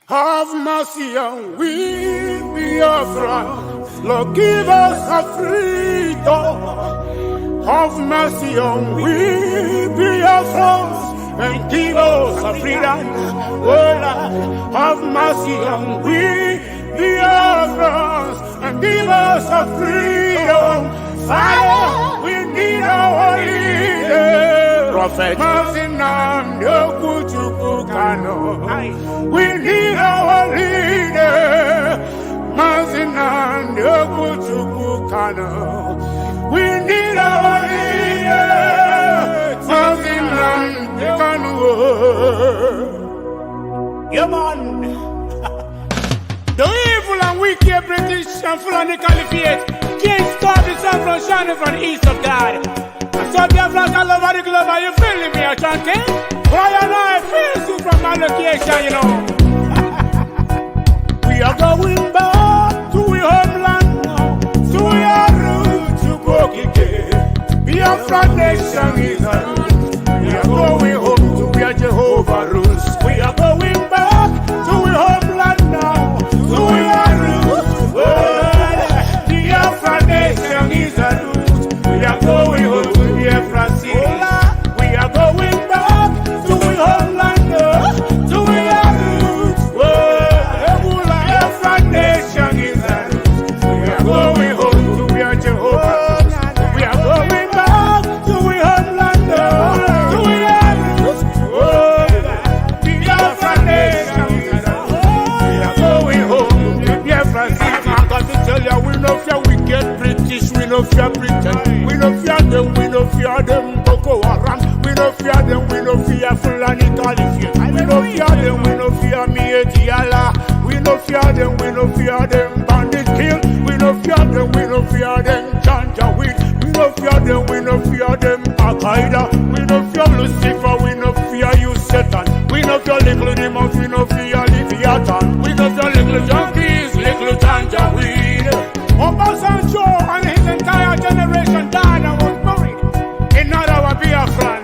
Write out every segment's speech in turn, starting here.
Have mercy on we, Biafra. Lord, give us a freedom. Have mercy on we, Biafra, and give us a freedom. Oh, Lord, have mercy on we, Biafra, and give us a freedom. Father, we need our leader. Prophet, we need our leader. We need our leader. Yeah, man. The evil and wicked British and Fulani Caliphate can't stop the sun from shining from the east of God. So Biafrans all over the globe, are you feeling me, Ashanti? Why and I feel so from my location, you know. We are going back to our homeland now, to our roots, to Bokike. Biafra nation is our roots. We are going home to where Jehovah rules. We are going back to our homeland now, to our roots. Biafra nation is our roots. We are going home. We are going back to our homeland, to our roots. Biafra nation is our roots. We are going home to where Jehovah rules. We are going back to our homeland, to our roots. Biafra nation is our roots. We are going home to Biafra city. I got to tell you, we no fear wicked British, we no fear Britain, we no fear them, we no fear them. We no fear them, we no fear Fulani Caliphate. We no fear them, we no fear Mietiala. We no fear them, we no fear them bandit kill. We no fear them, we no fear them Janjaweed. We no fear them, we no fear them Al-Qaeda. We no fear Lucifer, we no fear you Satan. We no fear little demons, we no fear Leviathan. We no fear little junkies, little Janjaweed. Obasanjo and his entire generation died and was buried. Not our Biafran.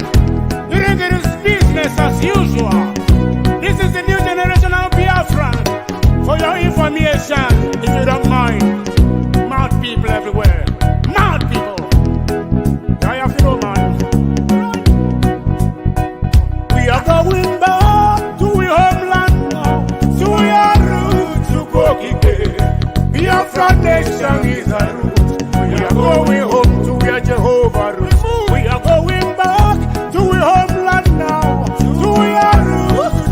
You think it is business as usual. This is the new generation of Biafran. For your information, if you don't mind, mad people everywhere. Mad people. I have no man. We are going back to our homeland now, to our roots, to Bokike. Biafra nation is our roots. We are going home to where Jehovah rules. We are going back to our homeland now, to our roots.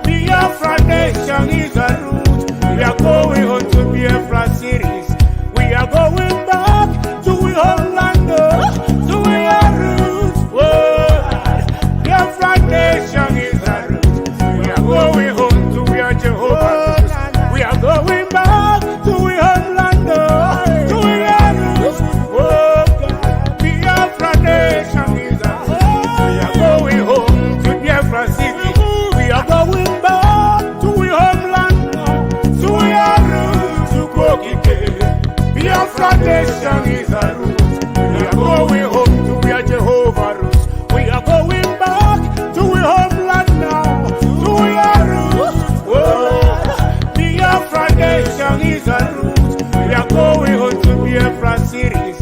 Biafra nation is our roots. We are going home to Biafra cities. We are going back to our homeland, to our roots. Biafra nation is our roots. We are going home to where Jehovah rules. We are going back to our homeland, to our roots. Biafra nation is our roots. We are going home to Biafra city. We are going back to our homeland, to our roots, to Bokike. Biafra nation is our roots. We are going home to where Jehovah rules. We are going back to our homeland now, to our roots. Biafra nation is our roots. We are going home to Biafra cities.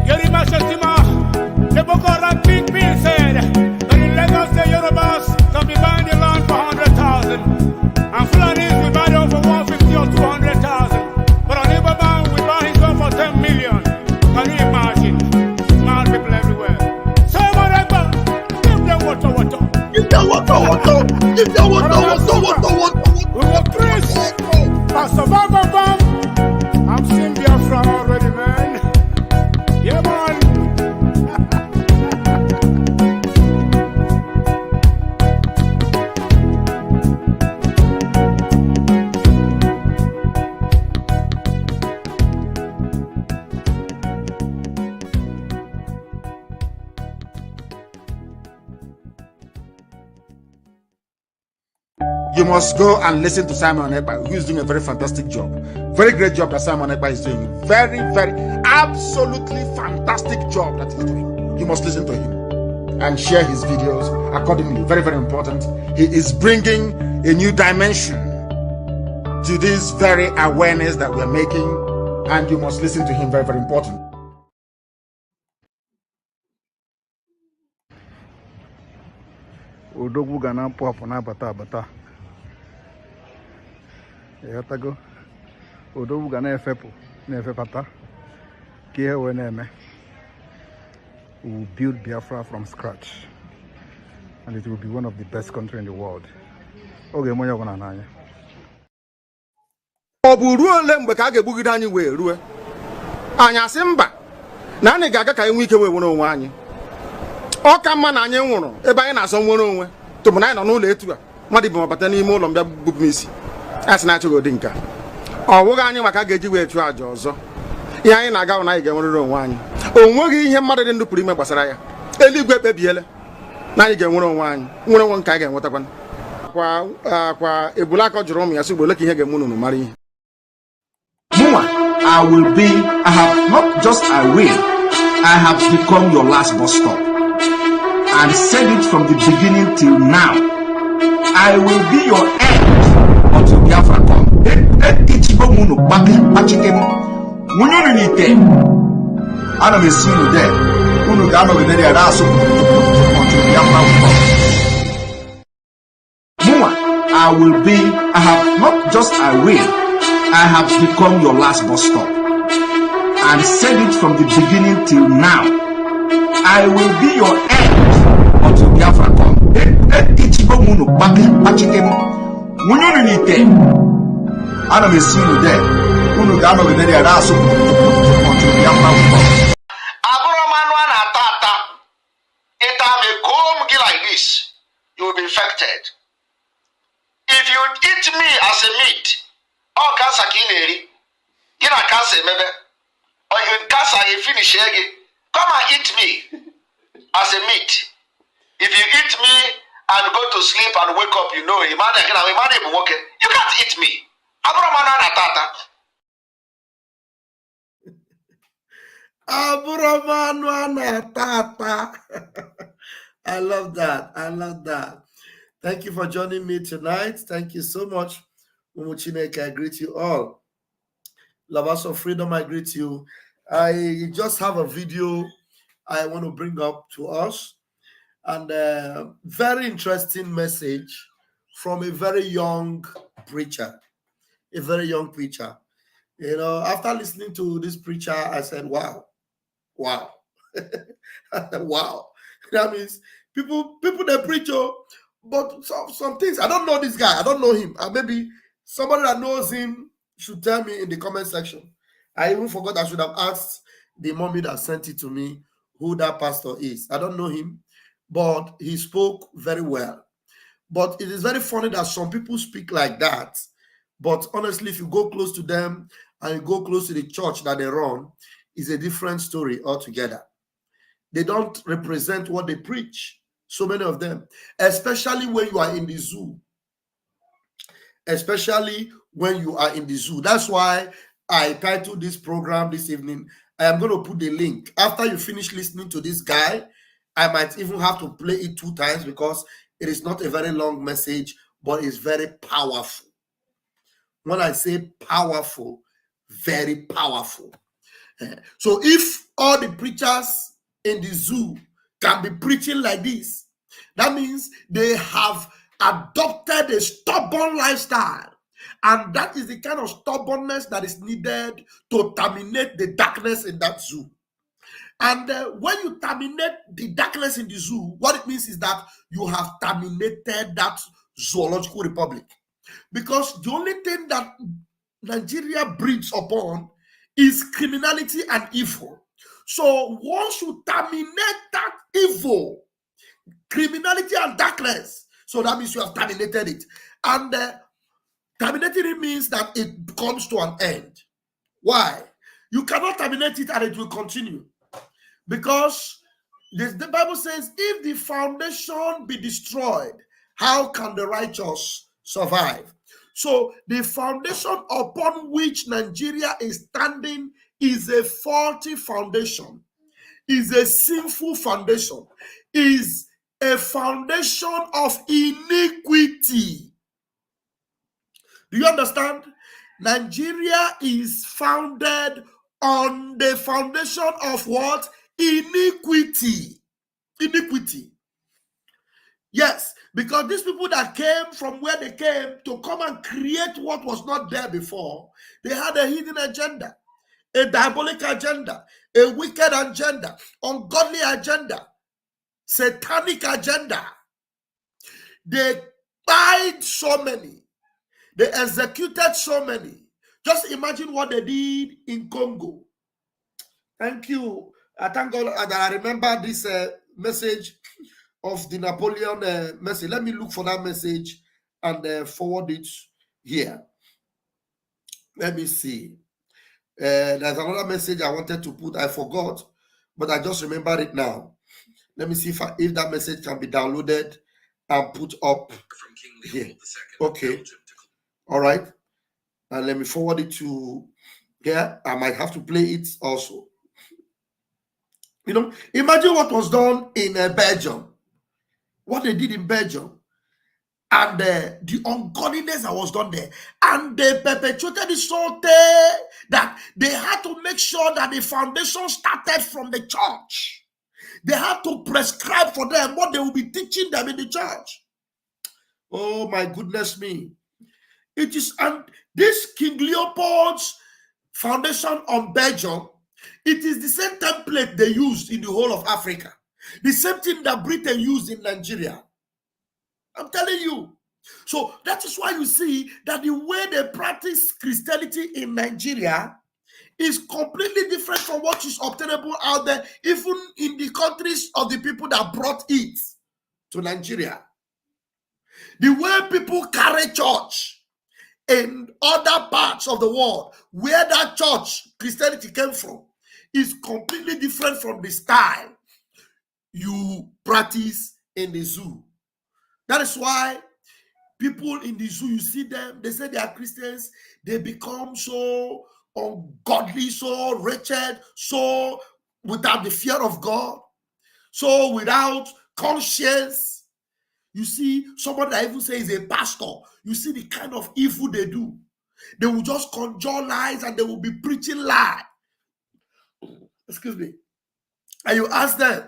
Yerima Shetima, the Boko Haram big bill said that in Lagos the Yorubas can be buying the land for 100,000 and Fulanis we buy them for 150 or 200,000. But on Ibaban we buy his one for 10 million. Can you imagine? Smart people everywhere. So whatever, give them water. Give them water. Give them water. We were Chris. Pastor Bam. I'm seeing Biafra already, man. Yeah, man. You must go and listen to Simon Ekpa, who is doing a very fantastic job. Very great job that Simon Ekpa is doing. Very, very, absolutely fantastic job that he's doing. You must listen to him. and share his videos accordingly. Very, very important. He is bringing a new dimension to this very awareness that we're making, and you must listen to him. Very, very important. Odogwu ga na-apụ apụ na-abata abata. Ịghọtago? Odogwu ga na-efepụ na-efepata ka ihe wee na-eme. We will build Biafra from scratch, and it will be one of the best countries in the world. Oge monye ọbụla n'anya. Ọ bụ ruo ole mgbe ka a ga-egbugide anyị wee rue anyị asị mba na anyị ga-aga ka anyị nwee ike wee nwere onwe anyị. Ọ ka mma na anyị nwụrụ ebe anyị na-asọ nwere onwe tụbụ na anyị nọ n'ụlọ etu a mmadụ bụ mabata n'ime ụlọ mbịa bupụ m isi asị na-achọghị ụdị nke ọ bụghị anyị maka a ga-eji wee chụọ àjà ọzọ. Ihe anyị na-aga na anyị ga-enwerịrị onwe anyị. O nweghị ihe mmadụ dị ndụ pụrụ ime gbasara ya. Eluigwe ekpebiela na anyị ga-enwere onwe anyị, nwere onwe nke anyị ga-enwetakwa. Kwa ebulaka jụrụ ụmụ ya sị ole ka ihe ga-eme unu mara ihe. I will be, I have not just I will, I have become your last bus stop. And said it from the beginning till now. I will be your end until Biafra come. Ana me see you there. Unu ga no be there until Biafra come. I will be, I have not just I will, I have become your last bus stop. And said it from the beginning till now. I will be your end until Biafra come. Ana me see you there. Unu ga no be there until Biafra come. It may comb like this, you will be infected. If you eat me as a meat, all cancer kineri, you know cancer maybe, or you cancer you finish again. Come and eat me as a meat. If you eat me and go to sleep and wake up, you know, you can't eat me. I love that. I love that. Thank you for joining me tonight. Thank you so much. Umuchineke, I greet you all. Lovers of freedom, I greet you. I just have a video I want to bring up to us, and a very interesting message from a very young preacher. A very young preacher. You know, after listening to this preacher, I said, wow. Wow. Wow. That means people they preach, but some things, I don't know this guy. I don't know him. And maybe somebody that knows him should tell me in the comment section. I even forgot I should have asked the mommy that sent it to me who that pastor is. I don't know him, but he spoke very well. But it is very funny that some people speak like that. But honestly, if you go close to them and you go close to the church that they run, it's a different story altogether. They don't represent what they preach. So many of them, especially when you are in the zoo. Especially when you are in the zoo. That's why I titled this program this evening. I am going to put the link. After you finish listening to this guy, I might even have to play it 2 times because it is not a very long message, but it's very powerful. When I say powerful, very powerful. So if all the preachers in the zoo can be preaching like this, that means they have adopted a stubborn lifestyle. And that is the kind of stubbornness that is needed to terminate the darkness in that zoo. And when you terminate the darkness in the zoo, what it means is that you have terminated that zoological republic. Because the only thing that Nigeria breeds upon is criminality and evil. So once you terminate that evil, criminality and darkness, so that means you have terminated it. And terminating it means that it comes to an end. Why? You cannot terminate it and it will continue. Because the Bible says, if the foundation be destroyed, how can the righteous survive? So the foundation upon which Nigeria is standing is a faulty foundation. is a sinful foundation, is a foundation of iniquity. Do you understand? Nigeria is founded on the foundation of what? Iniquity. Iniquity. Yes, because these people that came from where they came to come and create what was not there before, they had a hidden agenda, a diabolic agenda, a wicked agenda, ungodly agenda, satanic agenda. They died so many. They executed so many. Just imagine what they did in Congo. Thank you. I thank God that I remember this message of the Napoleon message. Let me look for that message and forward it here. Let me see. There's another message I wanted to put. I forgot, but I just remembered it now. Let me see if that message can be downloaded and put up here. Okay. All right. And let me forward it to here. I might have to play it also. You know, imagine what was done in Belgium. What they did in Belgium. And the ungodliness that was done there. And they perpetuated it so that they had to make sure that the foundation started from the church. They had to prescribe for them what they will be teaching them in the church. Oh my goodness me. It is, and this King Leopold's foundation on Belgium, it is the same template they used in the whole of Africa. The same thing that Britain used in Nigeria. I'm telling you. So that is why you see that the way they practice Christianity in Nigeria is completely different from what is obtainable out there, even in the countries of the people that brought it to Nigeria. The way people carry church in other parts of the world, where that church Christianity came from, is completely different from the style you practice in the zoo. That is why people in the zoo, you see them, they say they are Christians, they become so ungodly, so wretched, so without the fear of God, so without conscience. You see, somebody that even says is a pastor, you see the kind of evil they do. They will just conjure lies and they will be preaching lies. Excuse me. And you ask them,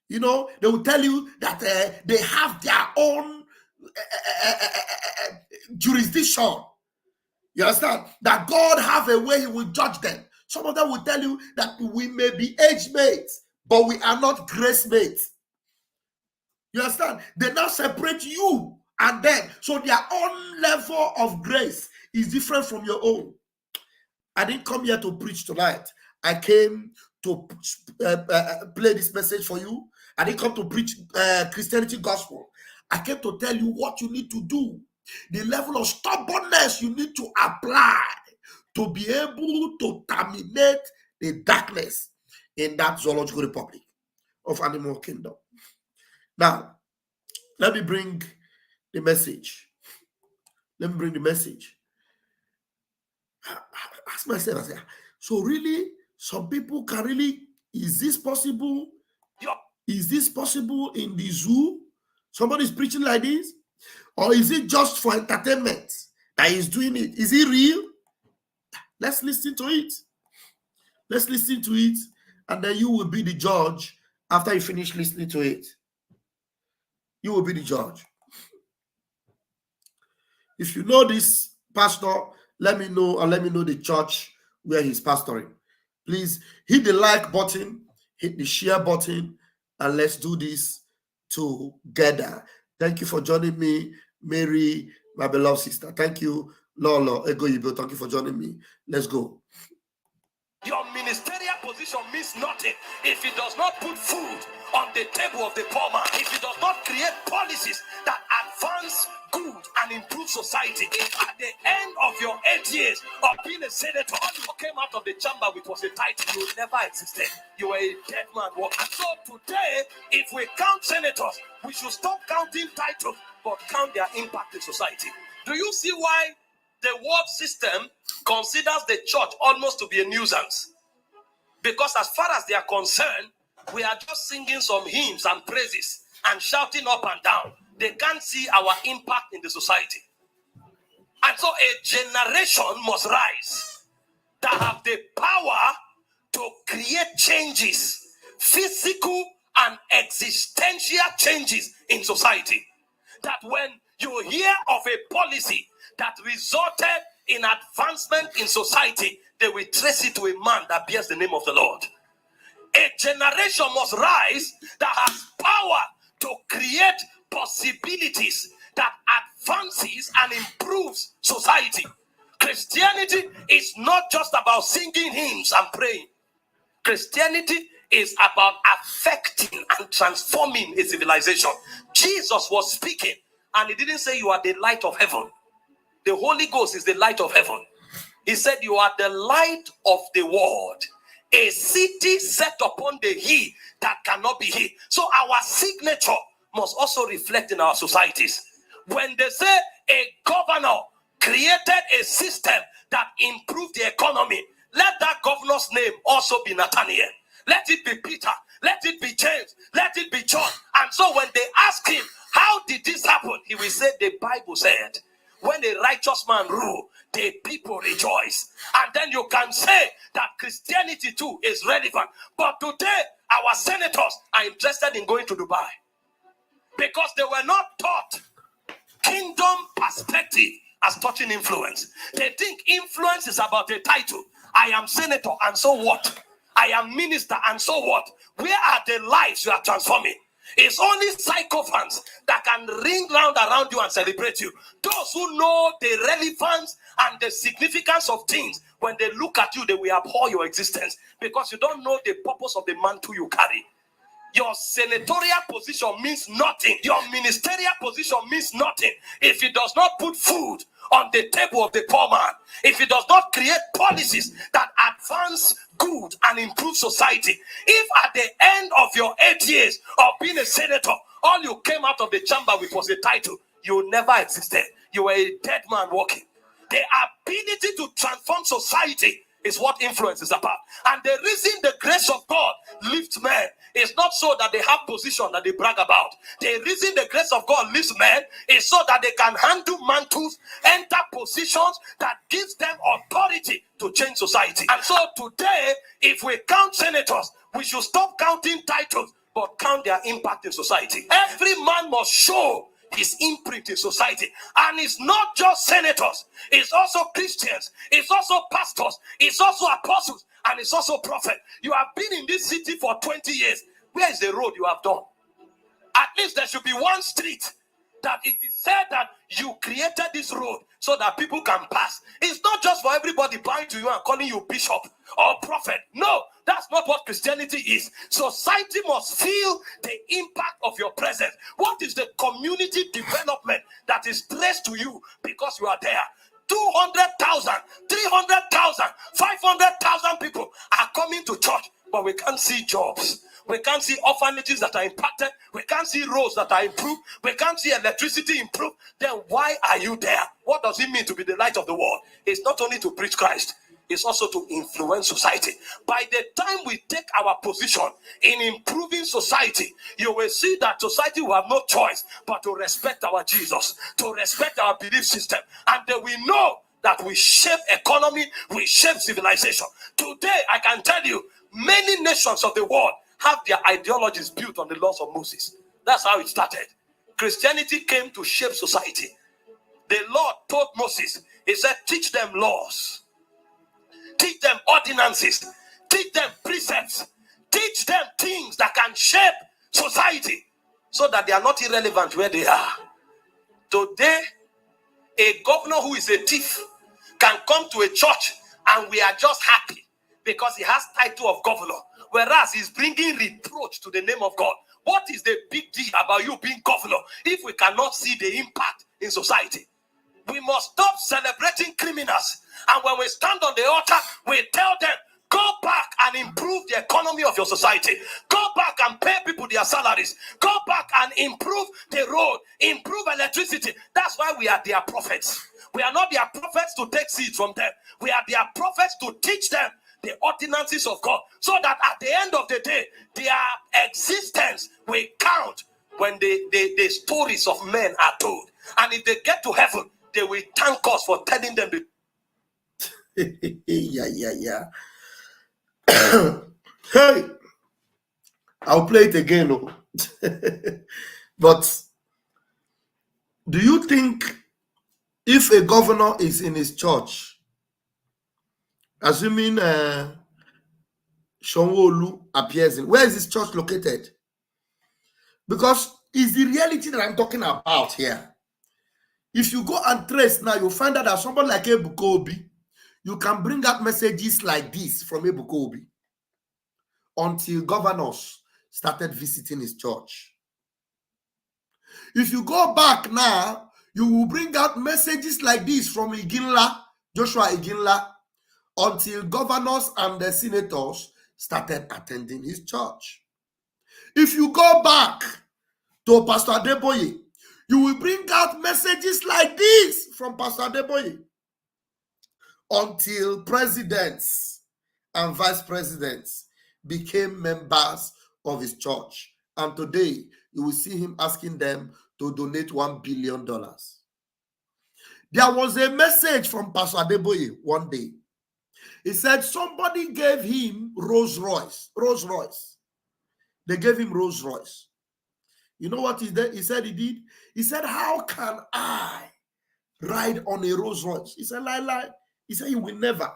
you know, they will tell you that they have their own jurisdiction. You understand? That God have a way he will judge them. Some of them will tell you that we may be age mates, but we are not grace mates. You understand? They now separate you and them. So their own level of grace is different from your own. I didn't come here to preach tonight. I came to play this message for you. I didn't come to preach Christianity gospel. I came to tell you what you need to do. The level of stubbornness you need to apply to be able to terminate the darkness in that zoological republic of animal kingdom. Now, let me bring the message. Let me bring the message. Ask myself, I say, so really, some people can really, is this possible? Is this possible in the zoo? Somebody's preaching like this? Or is it just for entertainment that he's doing it? Is it real? Let's listen to it. Let's listen to it, and then you will be the judge after you finish listening to it. You will be the judge. If you know this pastor, let me know, and let me know the church where he's pastoring. Please hit the like button, hit the share button, and let's do this together. Thank you for joining me, Mary, my beloved sister. Thank you, Lolo Ego Yibo. Thank you for joining me. Let's go. Your ministerial position means nothing if it does not put food on the table of the poor man, if it does not create policies that advance good and improve society. If at the end of your 8 years of being a senator, all you came out of the chamber with was a title, you never existed. You were a dead man. And so today, if we count senators, we should stop counting titles, but count their impact in society. Do you see why the world system considers the church almost to be a nuisance? Because as far as they are concerned, we are just singing some hymns and praises and shouting up and down. They can't see our impact in the society. And so a generation must rise that have the power to create changes, physical and existential changes in society. That when you hear of a policy that resulted in advancement in society, they will trace it to a man that bears the name of the Lord. A generation must rise that has power to create possibilities that advances and improves society. Christianity is not just about singing hymns and praying. Christianity is about affecting and transforming a civilization. Jesus was speaking and he didn't say you are the light of heaven. The Holy Ghost is the light of heaven. He said you are the light of the world. A city set upon the hill that cannot be hid. So our signature must also reflect in our societies. When they say a governor created a system that improved the economy, let that governor's name also be Nathaniel. Let it be Peter. Let it be James. Let it be John. And so when they ask him, how did this happen? He will say, the Bible said, when a righteous man rule, the people rejoice. And then you can say that Christianity too is relevant. But today, our senators are interested in going to Dubai because they were not taught kingdom perspective as touching influence. They think influence is about a title. I am senator, and so what? I am minister, and so what? Where are the lives you are transforming? It's only sycophants that can ring round around you and celebrate you. Those who know the relevance and the significance of things, when they look at you, they will abhor your existence because you don't know the purpose of the mantle you carry. Your senatorial position means nothing. Your ministerial position means nothing if it does not put food on the table of the poor man. If it does not create policies that advance good and improve society. If at the end of your 8 years of being a senator, all you came out of the chamber with was a title, you never existed. You were a dead man walking. The ability to transform society is what influence is about. And the reason the grace of God lifts men is not so that they have position that they brag about. The reason the grace of God lifts men is so that they can handle mantles, enter positions that gives them authority to change society. And so today, if we count senators, we should stop counting titles, but count their impact in society. Every man must show his imprint in society. And it's not just senators, it's also Christians, it's also pastors, it's also apostles, and it's also prophets. You have been in this city for 20 years. Where is the road you have done? At least there should be one street that it is said that you created this road so that people can pass. It's not just for everybody bowing to you and calling you bishop or prophet. No, that's not what Christianity is. Society must feel the impact of your presence. What is the community development that is traced to you because you are there? 200,000, 300,000, 500,000 people are coming to church, but we can't see jobs. We can't see orphanages that are impacted. We can't see roads that are improved. We can't see electricity improved. Then why are you there? What does it mean to be the light of the world? It's not only to preach Christ. It's also to influence society. By the time we take our position in improving society, you will see that society will have no choice but to respect our Jesus, to respect our belief system. And then we know that we shape economy, we shape civilization. Today, I can tell you, many nations of the world have their ideologies built on the laws of Moses. That's how it started. Christianity came to shape society. The Lord told Moses, he said, teach them laws, teach them ordinances, teach them precepts, teach them things that can shape society so that they are not irrelevant where they are. Today, a governor who is a thief can come to a church and we are just happy because he has title of governor, whereas he's bringing reproach to the name of God. What is the big deal about you being governor if we cannot see the impact in society? We must stop celebrating criminals, and when we stand on the altar, we tell them, go back and improve the economy of your society. Go back and pay people their salaries. Go back and improve the road, improve electricity. That's why we are their prophets. We are not their prophets to take seeds from them. We are their prophets to teach them the ordinances of God, so that at the end of the day, their existence will count when the stories of men are told. And if they get to heaven, they will thank us for telling them the yeah. Hey, I'll play it again. Oh. But do you think if a governor is in his church, assuming Shonwolu appears in, where is his church located? Because it's the reality that I'm talking about here. If you go and trace now, you'll find out that somebody like Ebuka Obi, you can bring out messages like this from Ebuka Obi until governors started visiting his church. If you go back now, you will bring out messages like this from Iginla, Joshua Iginla, until governors and the senators started attending his church. If you go back to Pastor Adeboye, you will bring out messages like this from Pastor Adeboye until presidents and vice presidents became members of his church. And today, you will see him asking them to donate $1 billion. There was a message from Pastor Adeboye one day. He said somebody gave him Rolls Royce. They gave him Rolls Royce. You know what he did? He said he did? He said, how can I ride on a Rolls Royce? He said, lie. He said he will never.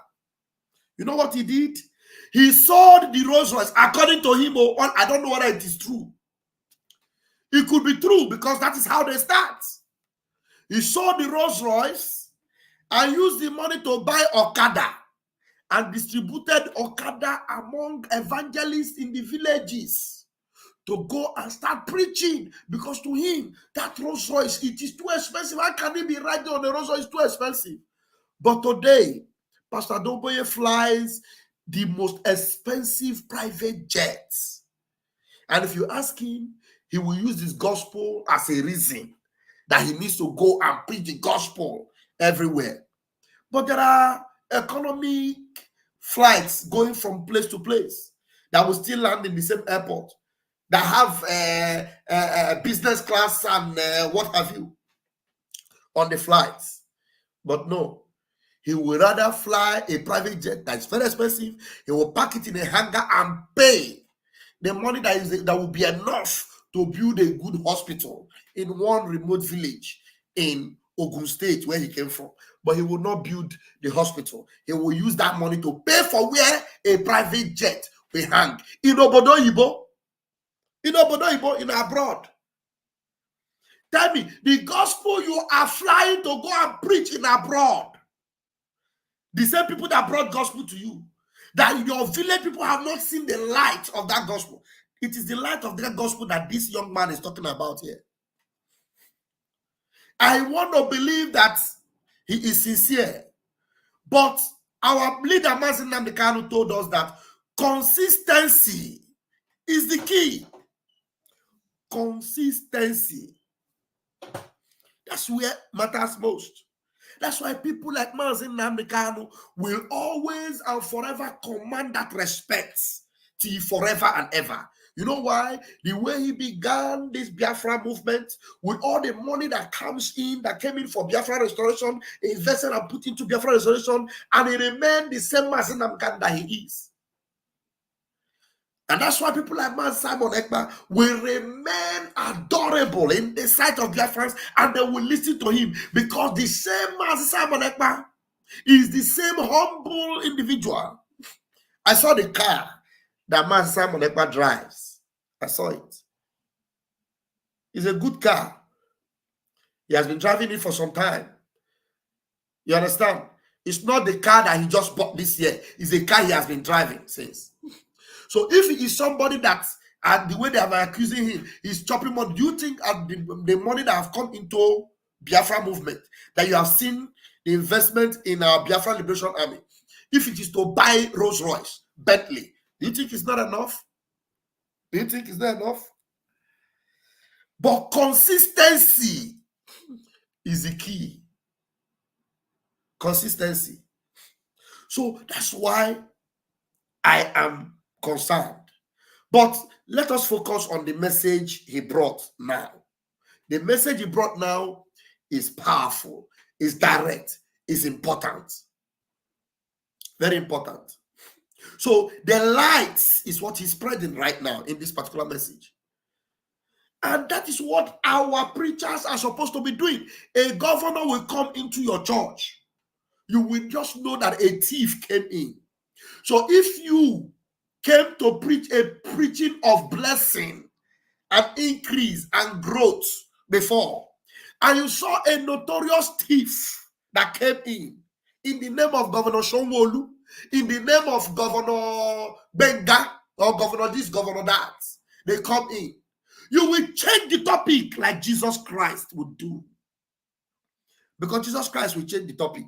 You know what he did? He sold the Rolls Royce. According to him, I don't know whether it is true. It could be true because that is how they start. He sold the Rolls Royce and used the money to buy Okada and distributed Okada among evangelists in the villages to go and start preaching, because to him, that Rolls Royce, it is too expensive. How can he be riding on a Rolls Royce? It's too expensive. But today, Pastor Adeboye flies the most expensive private jets. And if you ask him, he will use this gospel as a reason that he needs to go and preach the gospel everywhere. But there are economic flights going from place to place that will still land in the same airport, that have business class and what have you on the flights. But no, he would rather fly a private jet that is very expensive. He will park it in a hangar and pay the money that will be enough to build a good hospital in one remote village in Ogun State where he came from. But he will not build the hospital. He will use that money to pay for where a private jet will hang. In Obodo Ibo, in abroad. Tell me, the gospel you are flying to go and preach in abroad, the same people that brought gospel to you, that your village people have not seen the light of that gospel. It is the light of that gospel that this young man is talking about here. I want to believe that he is sincere. But our leader, Mazi Nnamdi Kanu, told us that consistency is the key. Consistency. That's where matters most. That's why people like Mazi Nnamdi Kanu will always and forever command that respect till forever and ever. You know why? The way he began this Biafra movement, with all the money that comes in, that came in for Biafra restoration, invested and put into Biafra restoration, and he remained the same Mazi Nnamdi Kanu that he is. And that's why people like Man Simon Ekpa will remain adorable in the sight of Biafrans, and they will listen to him, because the same Man Simon Ekpa is the same humble individual. I saw the car that Man Simon Ekpa drives. I saw it. It's a good car. He has been driving it for some time. You understand? It's not the car that he just bought this year. It's a car he has been driving since. So if he is somebody that, and the way they are accusing him, he's chopping money, do you think the money that have come into Biafra movement, that you have seen the investment in our Biafra Liberation Army, if it is to buy Rolls Royce, Bentley, do you think it's not enough? Do you think it's not enough? But consistency is the key. Consistency. So that's why I am concerned. But let us focus on the message he brought now. The message he brought now is powerful, is direct, is important. Very important. So the light is what he's spreading right now in this particular message. And that is what our preachers are supposed to be doing. A governor will come into your church. You will just know that a thief came in. So if you came to preach a preaching of blessing and increase and growth before, and you saw a notorious thief that came in the name of Governor Shonwolu, in the name of Governor Benga, or Governor this, Governor that, they come in. You will change the topic like Jesus Christ would do. Because Jesus Christ will change the topic.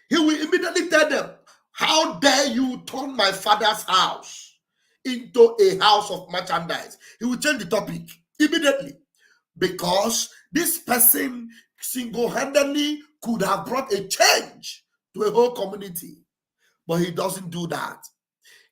He will immediately tell them, how dare you turn my father's house into a house of merchandise? He will change the topic immediately. Because this person single-handedly could have brought a change to a whole community. But he doesn't do that.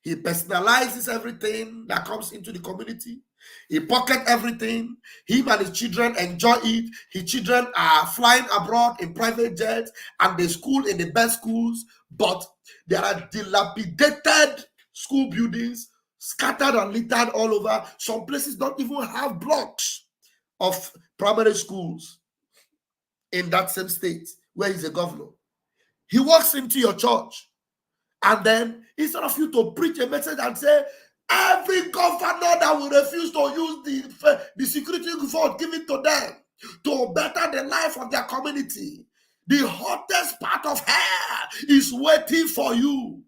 He personalizes everything that comes into the community. He pocket everything. Him and his children enjoy it. His children are flying abroad in private jets and they school in the best schools. But there are dilapidated school buildings scattered and littered all over. Some places don't even have blocks of primary schools in that same state where he's a governor. He walks into your church, and then instead of you to preach a message and say, every governor that will refuse to use the security vote given to them to better the life of their community, the hottest part of hell is waiting for you,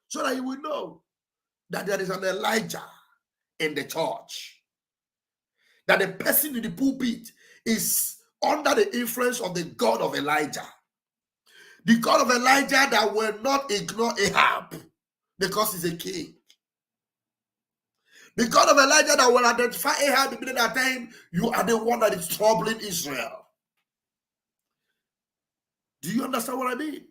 so that you will know that there is an Elijah in the church. That the person in the pulpit is under the influence of the God of Elijah. The God of Elijah that will not ignore Ahab because he's a king. The God of Elijah that will identify Ahab immediately at time, you are the one that is troubling Israel. Do you understand what I mean?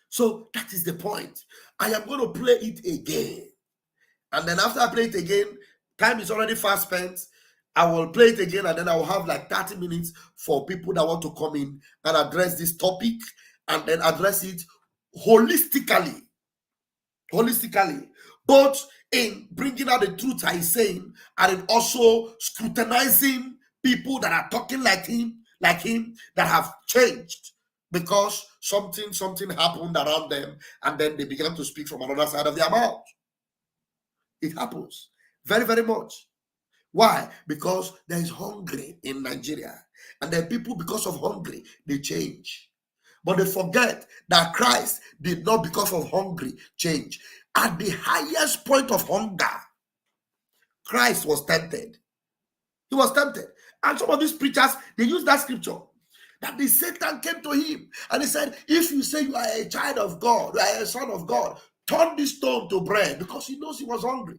So that is the point. I am going to play it again. And then after I play it again, time is already fast spent. I will play it again, and then I will have like 30 minutes for people that want to come in and address this topic, and then address it holistically. Both in bringing out the truth I saying, and in also scrutinizing people that are talking like him, that have changed because something happened around them, and then they began to speak from another side of their mouth. It happens very, very much. Why? Because there is hungry in Nigeria. And then people, because of hungry, they change. But they forget that Christ did not, because of hungry, change. At the highest point of hunger, Christ was tempted. He was tempted. And some of these preachers, they use that scripture. That the Satan came to him and he said, if you say you are a child of God, you are a son of God, turn this stone to bread, because he knows he was hungry.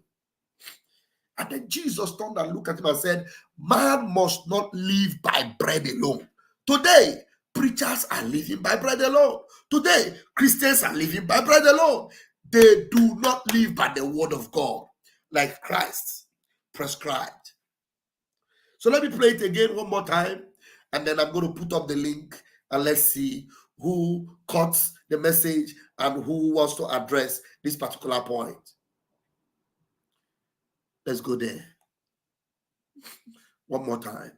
And then Jesus turned and looked at him and said, man must not live by bread alone. Today, preachers are living by bread alone. Today, Christians are living by bread alone. They do not live by the word of God like Christ prescribed. So let me play it again one more time, and then I'm going to put up the link, and let's see who caught the message and who wants to address this particular point. Let's go there. One more time.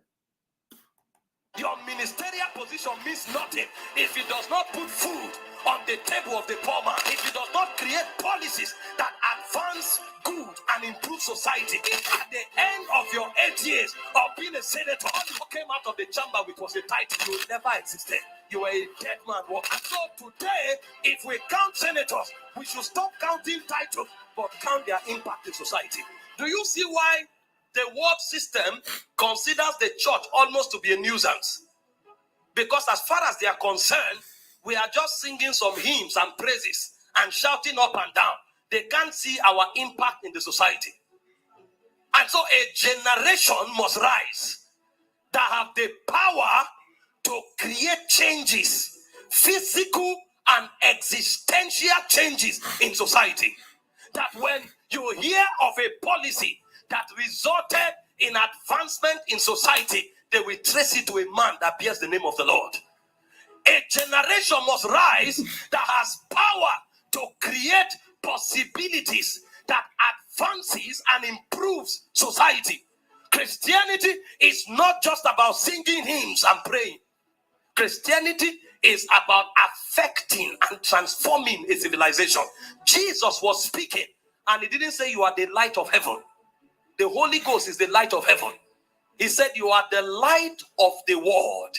Your ministerial position means nothing if it does not put food on the table of the poor man, if it does not create policies that advance good and improve society. If at the end of your 8 years of being a senator, all you came out of the chamber which was a title, you never existed. You were a dead man. And so today, if we count senators, we should stop counting titles, but count their impact in society. Do you see why the world system considers the church almost to be a nuisance? Because as far as they are concerned, we are just singing some hymns and praises and shouting up and down. They can't see our impact in the society. And so a generation must rise that have the power to create changes, physical and existential changes in society. That when you hear of a policy that resulted in advancement in society, they will trace it to a man that bears the name of the Lord. A generation must rise that has power to create possibilities that advances and improves society. Christianity is not just about singing hymns and praying. Christianity is about affecting and transforming a civilization. Jesus was speaking, and he didn't say you are the light of heaven. The Holy Ghost is the light of heaven. He said you are the light of the world.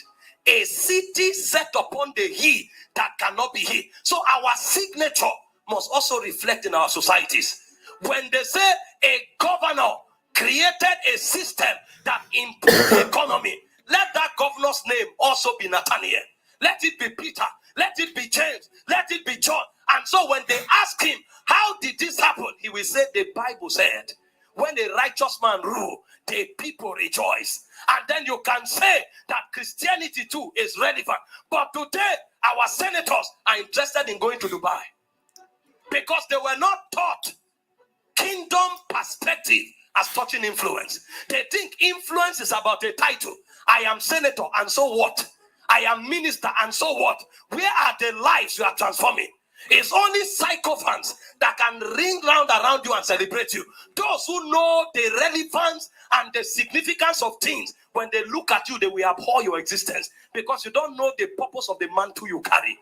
A city set upon the hill that cannot be hid. So our signature must also reflect in our societies. When they say a governor created a system that improved the economy, let that governor's name also be Nathaniel. Let it be Peter. Let it be James. Let it be John. And so when they ask him, how did this happen? He will say, the Bible said, when a righteous man rule, the people rejoice. And then you can say that Christianity too is relevant. But today, our senators are interested in going to Dubai because they were not taught kingdom perspective as touching influence. They think influence is about a title. I am senator, and so what? I am minister, and so what? Where are the lives you are transforming? It's only sycophants that can ring round around you and celebrate you. Those who know the relevance and the significance of things, when they look at you, they will abhor your existence because you don't know the purpose of the mantle you carry.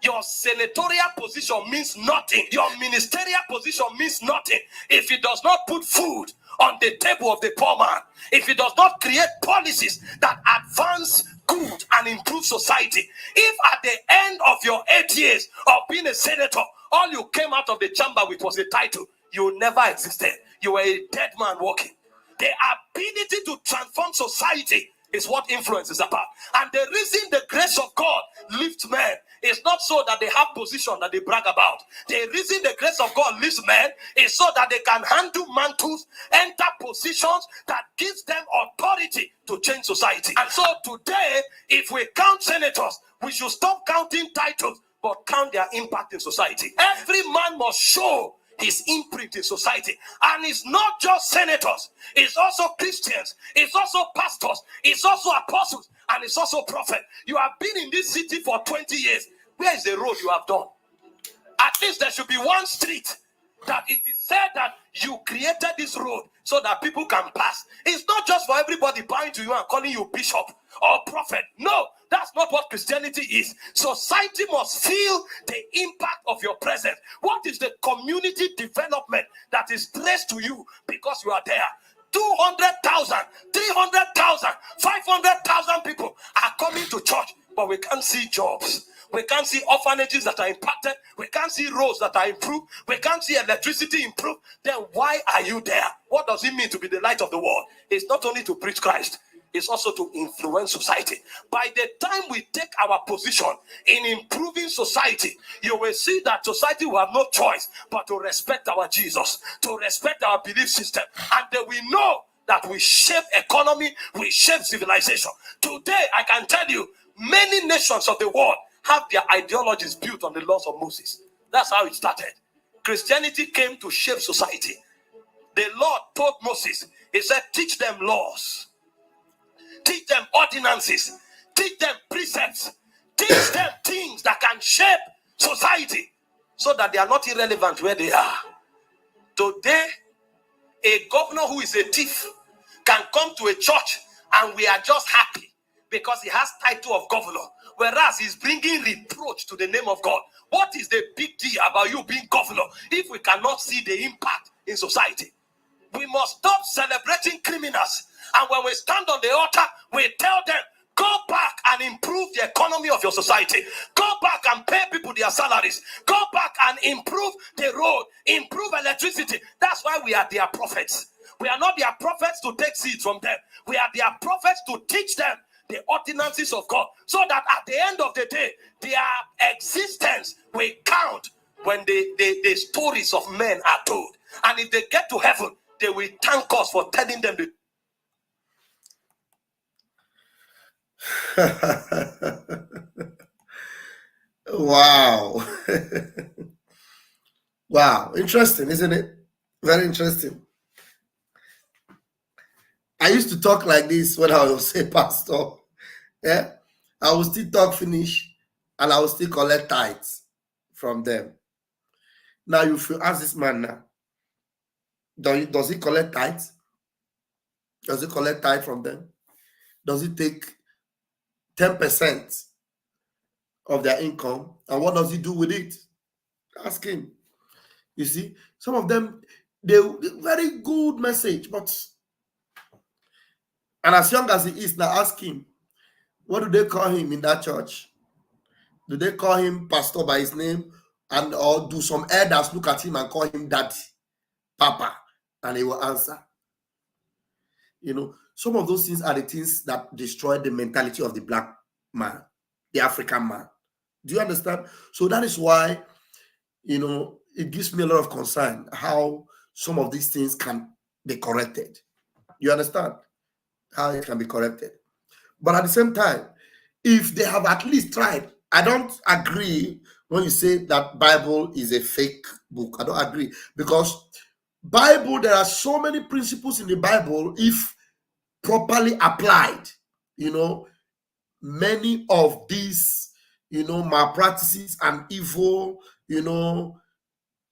Your senatorial position means nothing. Your ministerial position means nothing if it does not put food on the table of the poor man. If it does not create policies that advance good and improve society. If at the end of your 8 years of being a senator, all you came out of the chamber with was a title, you never existed. You were a dead man walking. The ability to transform society is what influence is about. And the reason the grace of God lifts men is not so that they have position that they brag about. The reason the grace of God lifts men is so that they can handle mantles, enter positions that gives them authority to change society. And so today, if we count senators, we should stop counting titles, but count their impact in society. Every man must show his imprint in society. And it's not just senators, it's also Christians, it's also pastors, it's also apostles, and it's also prophets. You have been in this city for 20 years. Where is the road you have done? At least there should be one street that it is said that you created this road so that people can pass. It's not just for everybody bowing to you and calling you bishop or prophet. No, that's not what Christianity is. Society must feel the impact of your presence. What is the community development that is traced to you because you are there? 200,000, 300,000, 500,000 people are coming to church, but we can't see jobs. We can't see orphanages that are impacted. We can't see roads that are improved. We can't see electricity improved. Then why are you there? What does it mean to be the light of the world? It's not only to preach Christ. It's also to influence society. By the time we take our position in improving society, you will see that society will have no choice but to respect our Jesus, to respect our belief system. And then we know that we shape economy, we shape civilization. Today, I can tell you, many nations of the world have their ideologies built on the laws of Moses. That's how it started. Christianity came to shape society. The Lord told Moses, he said, teach them laws, teach them ordinances, teach them precepts, teach them things that can shape society so that they are not irrelevant where they are. Today, a governor who is a thief can come to a church and we are just happy because he has title of governor, whereas he's bringing reproach to the name of God. What is the big deal about you being governor if we cannot see the impact in society? We must stop celebrating criminals, and when we stand on the altar, we tell them, go back and improve the economy of your society. Go back and pay people their salaries. Go back and improve the road, improve electricity. That's why we are their prophets. We are not their prophets to take seeds from them. We are their prophets to teach them the ordinances of God, so that at the end of the day, their existence will count when the stories of men are told. And if they get to heaven, they will thank us for telling them the Wow. Wow. Interesting, isn't it? Very interesting. I used to talk like this when I was a pastor. Yeah. I will still talk finish and I will still collect tithes from them. Now you feel ask this man now. Does he collect tithes? Does he collect tithe from them? Does he take 10% of their income? And what does he do with it? Ask him. You see, some of them, they very good message, but and as young as he is, now ask him, what do they call him in that church? Do they call him pastor by his name? And or do some elders look at him and call him daddy, papa? And he will answer. You know, some of those things are the things that destroy the mentality of the black man, the African man. Do you understand? So that is why, you know, it gives me a lot of concern how some of these things can be corrected. You understand? How it can be corrected. But at the same time, if they have at least tried, I don't agree when you say that Bible is a fake book. I don't agree, because Bible, there are so many principles in the Bible, if properly applied, you know, many of these, you know, malpractices and evil, you know,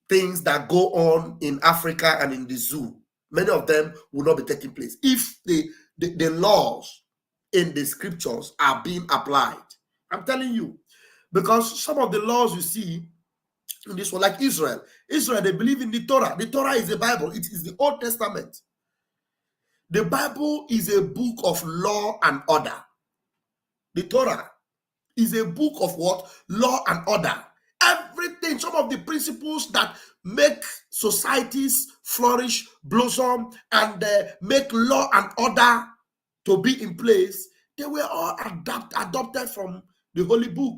things that go on in Africa and in the zoo, many of them will not be taking place if the laws in the scriptures are being applied. I'm telling you, because some of the laws you see in this one, like Israel, they believe in the Torah. The Torah is the Bible. It is the Old Testament. The Bible is a book of law and order. The Torah is a book of what? Law and order. Everything, some of the principles that make societies flourish, blossom, and make law and order to be in place, they were all adopted from the Holy Book.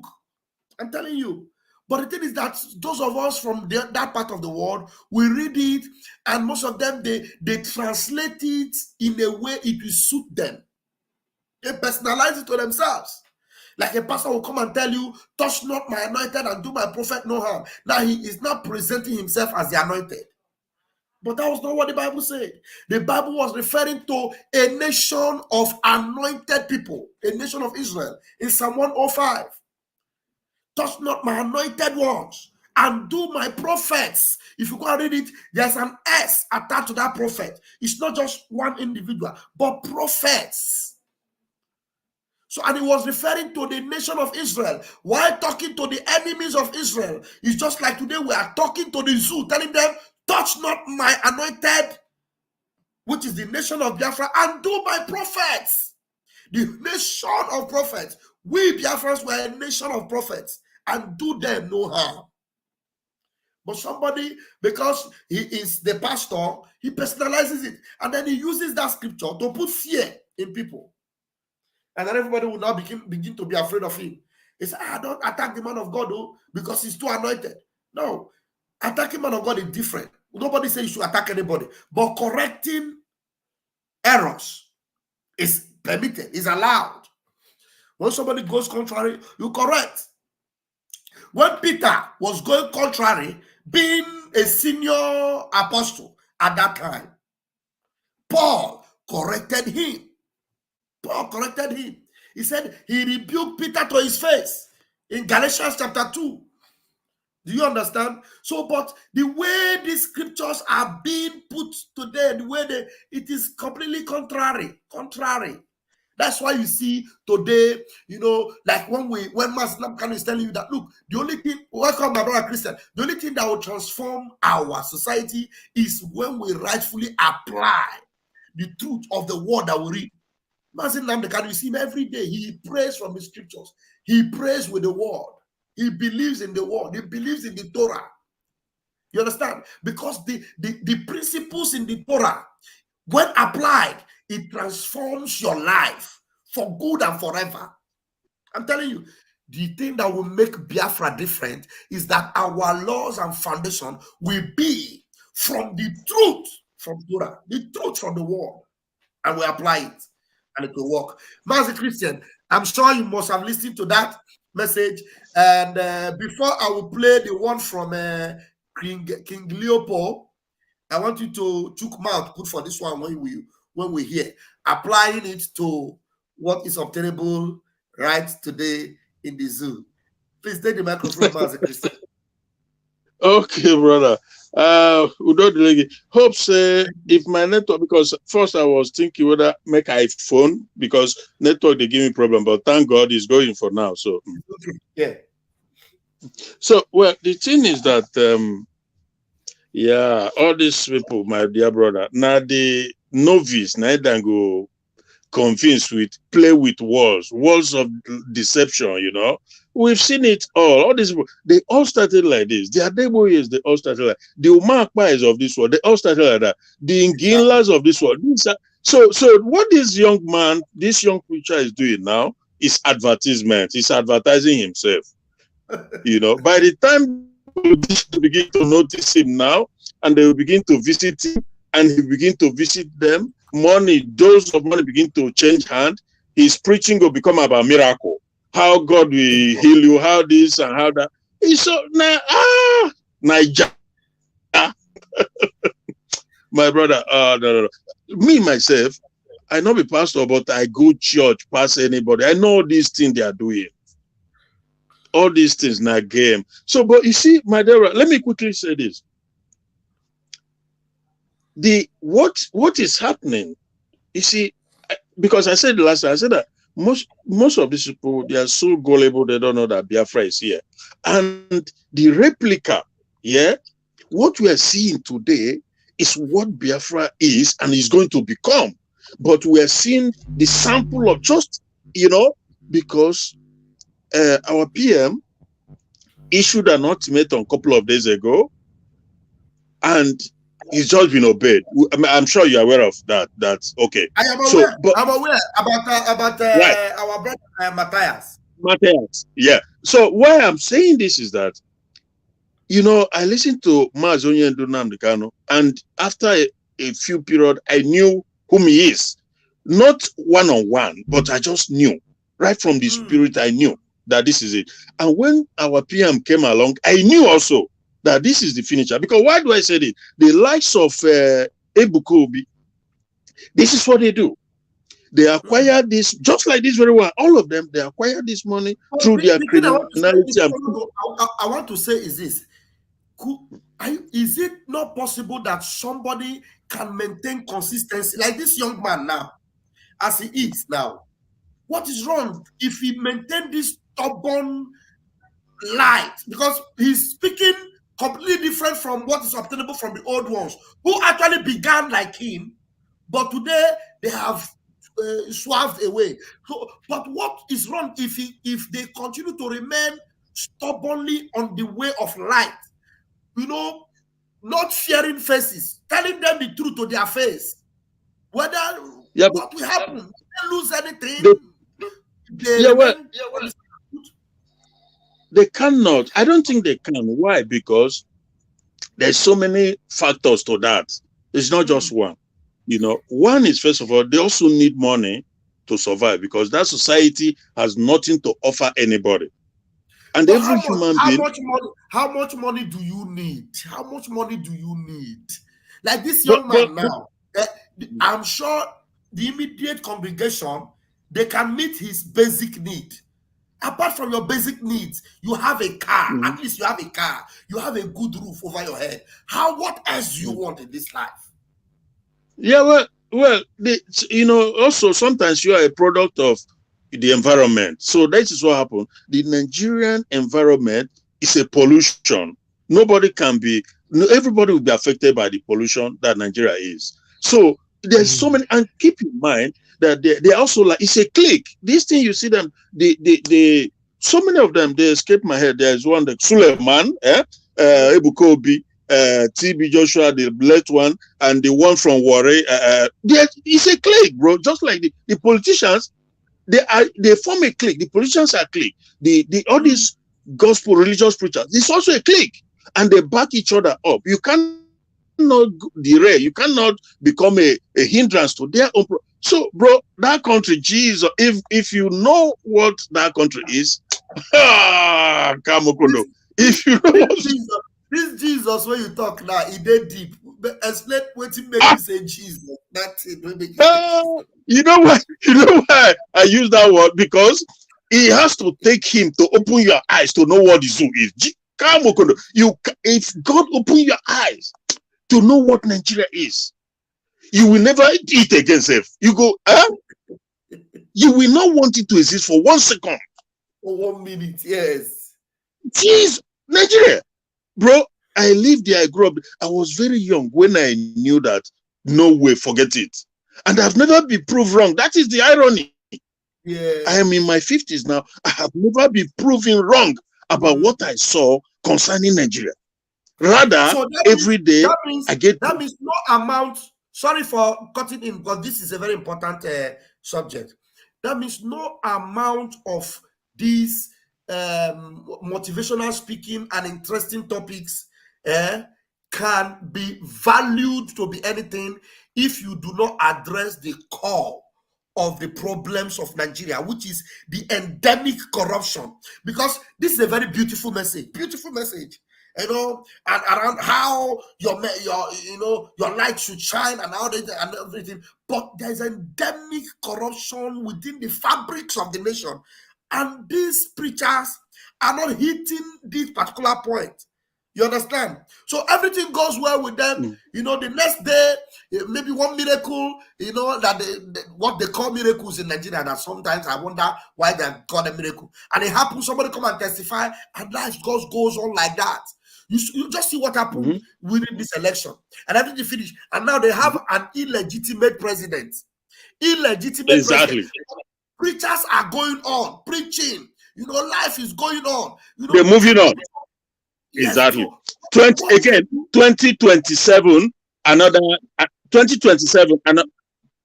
I'm telling you. But the thing is that those of us from that part of the world, we read it, and most of them, they translate it in a way it will suit them. They personalize it to themselves. Like a pastor will come and tell you, touch not my anointed and do my prophet no harm. Now he is not presenting himself as the anointed. But that was not what the Bible said. The Bible was referring to a nation of anointed people, a nation of Israel, in Psalm 105. Touch not my anointed ones and do my prophets. If you go and read it, there's an S attached to that prophet. It's not just one individual, but prophets. So, and he was referring to the nation of Israel. While talking to the enemies of Israel, it's just like today we are talking to the zoo, telling them, touch not my anointed, which is the nation of Biafra, and do my prophets. The nation of prophets. We Biafrans were a nation of prophets, and do them no harm. But somebody, because he is the pastor, he personalizes it, and then he uses that scripture to put fear in people. And then everybody will now begin to be afraid of him. He said, don't attack the man of God, though, because he's too anointed. No, attacking man of God is different. Nobody says you should attack anybody. But correcting errors is permitted, is allowed. When somebody goes contrary, you correct. When Peter was going contrary, being a senior apostle at that time, Paul corrected him. Paul corrected him. He said he rebuked Peter to his face in Galatians chapter 2. Do you understand? So, but the way these scriptures are being put today, the way it is completely contrary. That's why you see today, you know, like when Master Lamkan is telling you that, look, the only thing, welcome my brother Christian, the only thing that will transform our society is when we rightfully apply the truth of the word that we read. Master Lamkan, you see him every day. He prays from the scriptures. He prays with the word. He believes in the word. He believes in the Torah. You understand? Because the principles in the Torah, when applied, it transforms your life for good and forever. I'm telling you, the thing that will make Biafra different is that our laws and foundation will be from the truth from Torah, the truth from the word, and we apply it, and it will work. Master Christian, I'm sure you must have listened to that. message. And before I will play the one from King Leopold, I want you to chook mouth put for this one when we hear, applying it to what is obtainable right today in the zoo. Please take the microphone, Master Christian. Okay, brother. Hope say if my network, because first I was thinking whether make iPhone because network they give me problem, but thank God it's going for now. So okay, yeah. So well, the thing is that yeah, all these people, my dear brother, now the novice, now they go convince with play with walls of deception, you know. We've seen it all these people, they all started like this. The Adeboyes, they all started like the Umakpais of this world, they all started like that. The Nginlas of this world. So what this young man, this young preacher is doing now is advertisement. He's advertising himself. You know, by the time they begin to notice him now, and they will begin to visit him, and he begin to visit them, dose of money begin to change hand. His preaching will become about miracle. How God will heal you, how this and how that. It's so Nigeria. My brother, no. Me myself, I not be pastor, but I go church past anybody. I know these things they are doing. All these things not game. So, but you see, my dear, let me quickly say this. What is happening? You see, because I said last time, I said that most of these people, they are so gullible, they don't know that Biafra is here. And the replica, yeah, what we are seeing today is what Biafra is and is going to become. But we are seeing the sample of just, you know, because our PM issued an ultimatum a couple of days ago, and it's just been obeyed. I'm sure you're aware of that. That's okay. I am aware. So, I'm aware about right. Our brother Matthias. Matthias, yeah. So why I'm saying this is that, you know, I listened to Maazonye Ndunamdi Kanu, and after a few period, I knew whom he is. Not one-on-one, but I just knew. Right from the spirit, I knew that this is it. And when our PM came along, I knew also that this is the finisher. Because why do I say this? The likes of Ebukobi, this is what they do. They acquire this, just like this very well. All of them, they acquire this money through their criminality. I want to say is this. Is it not possible that somebody can maintain consistency like this young man now, as he is now? What is wrong if he maintain this stubborn light? Because he's speaking completely different from what is obtainable from the old ones, who actually began like him, but today they have swerved away. So, but what is wrong if they continue to remain stubbornly on the way of light? You know, not fearing faces, telling them the truth to their face. Whether what will happen, they lose anything. They cannot. I don't think they can. Why? Because there's so many factors to that. It's not just one. You know, one is, first of all, they also need money to survive because that society has nothing to offer anybody. And but every human being. How much money do you need? How much money do you need? Like this young man now, I'm sure the immediate congregation, they can meet his basic need. Apart from your basic needs, you have a car. At least you have a car. You have a good roof over your head. What else do you want in this life? Yeah, well, you know, also sometimes you are a product of the environment. So that is what happened. The Nigerian environment is a pollution. Everybody will be affected by the pollution that Nigeria is. So there's so many, and keep in mind that they also like, it's a clique. This thing you see them, so many of them, they escape my head. There's one, the Suleiman, Ebukobi, TB Joshua, the left one, and the one from Warri. It's a clique, bro. Just like the politicians, they form a clique. The politicians are clique. All these gospel religious preachers, it's also a clique, and they back each other up. You cannot derail. You cannot become a hindrance to their own. So, bro, that country, Jesus, if you know what that country is, Kamokono. If you know this Jesus when you talk now, he did deep. But explain what it make you say Jesus. That's it. You know why? You know why I use that word? Because it has to take him to open your eyes to know what the zoo is. Kamokono. If God open your eyes to know what Nigeria is, you will never eat again, safe. You go, you will not want it to exist for 1 second. For 1 minute, yes. Jeez, Nigeria. Bro, I lived there, I grew up. I was very young when I knew that no way, forget it. And I've never been proved wrong. That is the irony. Yeah. I am in my 50s now. I have never been proven wrong about what I saw concerning Nigeria. Rather, so every day I get that means no amount. Sorry for cutting in, because this is a very important subject. That means no amount of these motivational speaking and interesting topics can be valued to be anything if you do not address the core of the problems of Nigeria, which is the endemic corruption. Because this is a very beautiful message, you know, and around how your light should shine and how and everything. But there's endemic corruption within the fabrics of the nation, and these preachers are not hitting this particular point. You understand? So everything goes well with them. You know, the next day, maybe one miracle, you know, that what they call miracles in Nigeria, that sometimes I wonder why they call a miracle. And it happens, somebody come and testify, and life goes on like that. You just see what happened within this election. And everything finished. And now they have an illegitimate president. President. Preachers are going on, preaching. You know, life is going on. You know, they're moving on. Yes, exactly. 2027, another 2027, and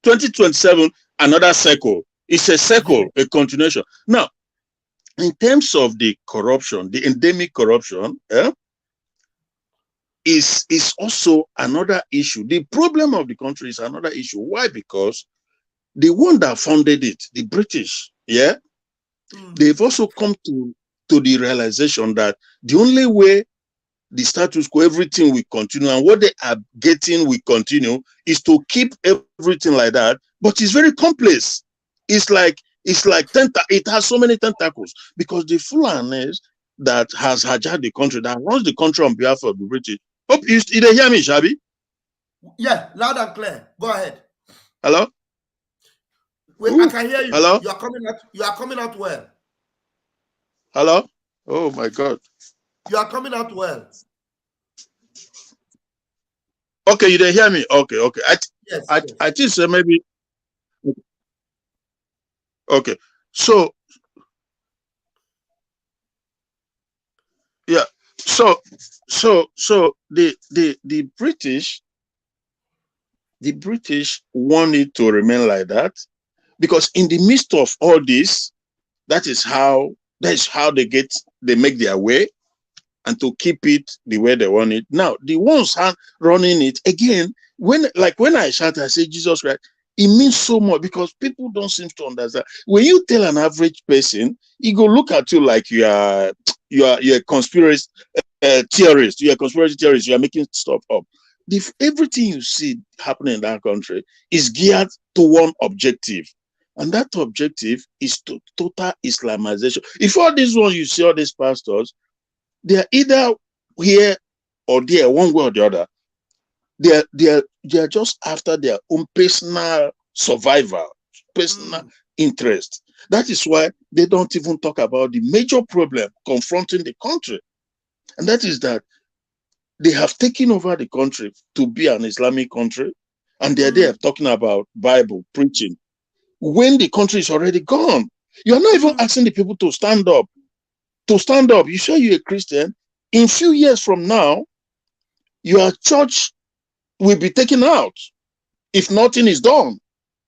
2027, another cycle. It's a cycle, a continuation. Now, in terms of the corruption, the endemic corruption, is also another issue. The problem of the country is another issue. Why? Because the one that founded it, the British, they've also come to the realization that the only way the status quo, everything will continue, and what they are getting will continue, is to keep everything like that. But it's very complex. It's like it has so many tentacles, because the Fulanis that has hijacked the country, that runs the country on behalf of the British. Hope you hear me, Shabi? Yeah, loud and clear. Go ahead. Hello? Wait, I can hear you. Hello? You are coming out well. Hello? Oh my God. You are coming out well. Okay, you didn't hear me? Okay. Yes. I think so, maybe. Okay. So, yeah. So the British want it to remain like that, because in the midst of all this, that is how they make their way, and to keep it the way they want it. Now, the ones running it, again, when I shout, I say Jesus Christ, it means so much, because people don't seem to understand. When you tell an average person, he go look at you like you're a conspiracy theorist. You're a conspiracy theorist. You are making stuff up. Everything you see happening in that country is geared to one objective. And that objective is total Islamization. If all these ones you see, all these pastors, they are either here or there, one way or the other. They are just after their own personal survival, personal interest. That is why they don't even talk about the major problem confronting the country. And that is that they have taken over the country to be an Islamic country, and they're there talking about Bible preaching when the country is already gone. You're not even asking the people to stand up. You say you're a Christian. In a few years from now, your church will be taken out if nothing is done.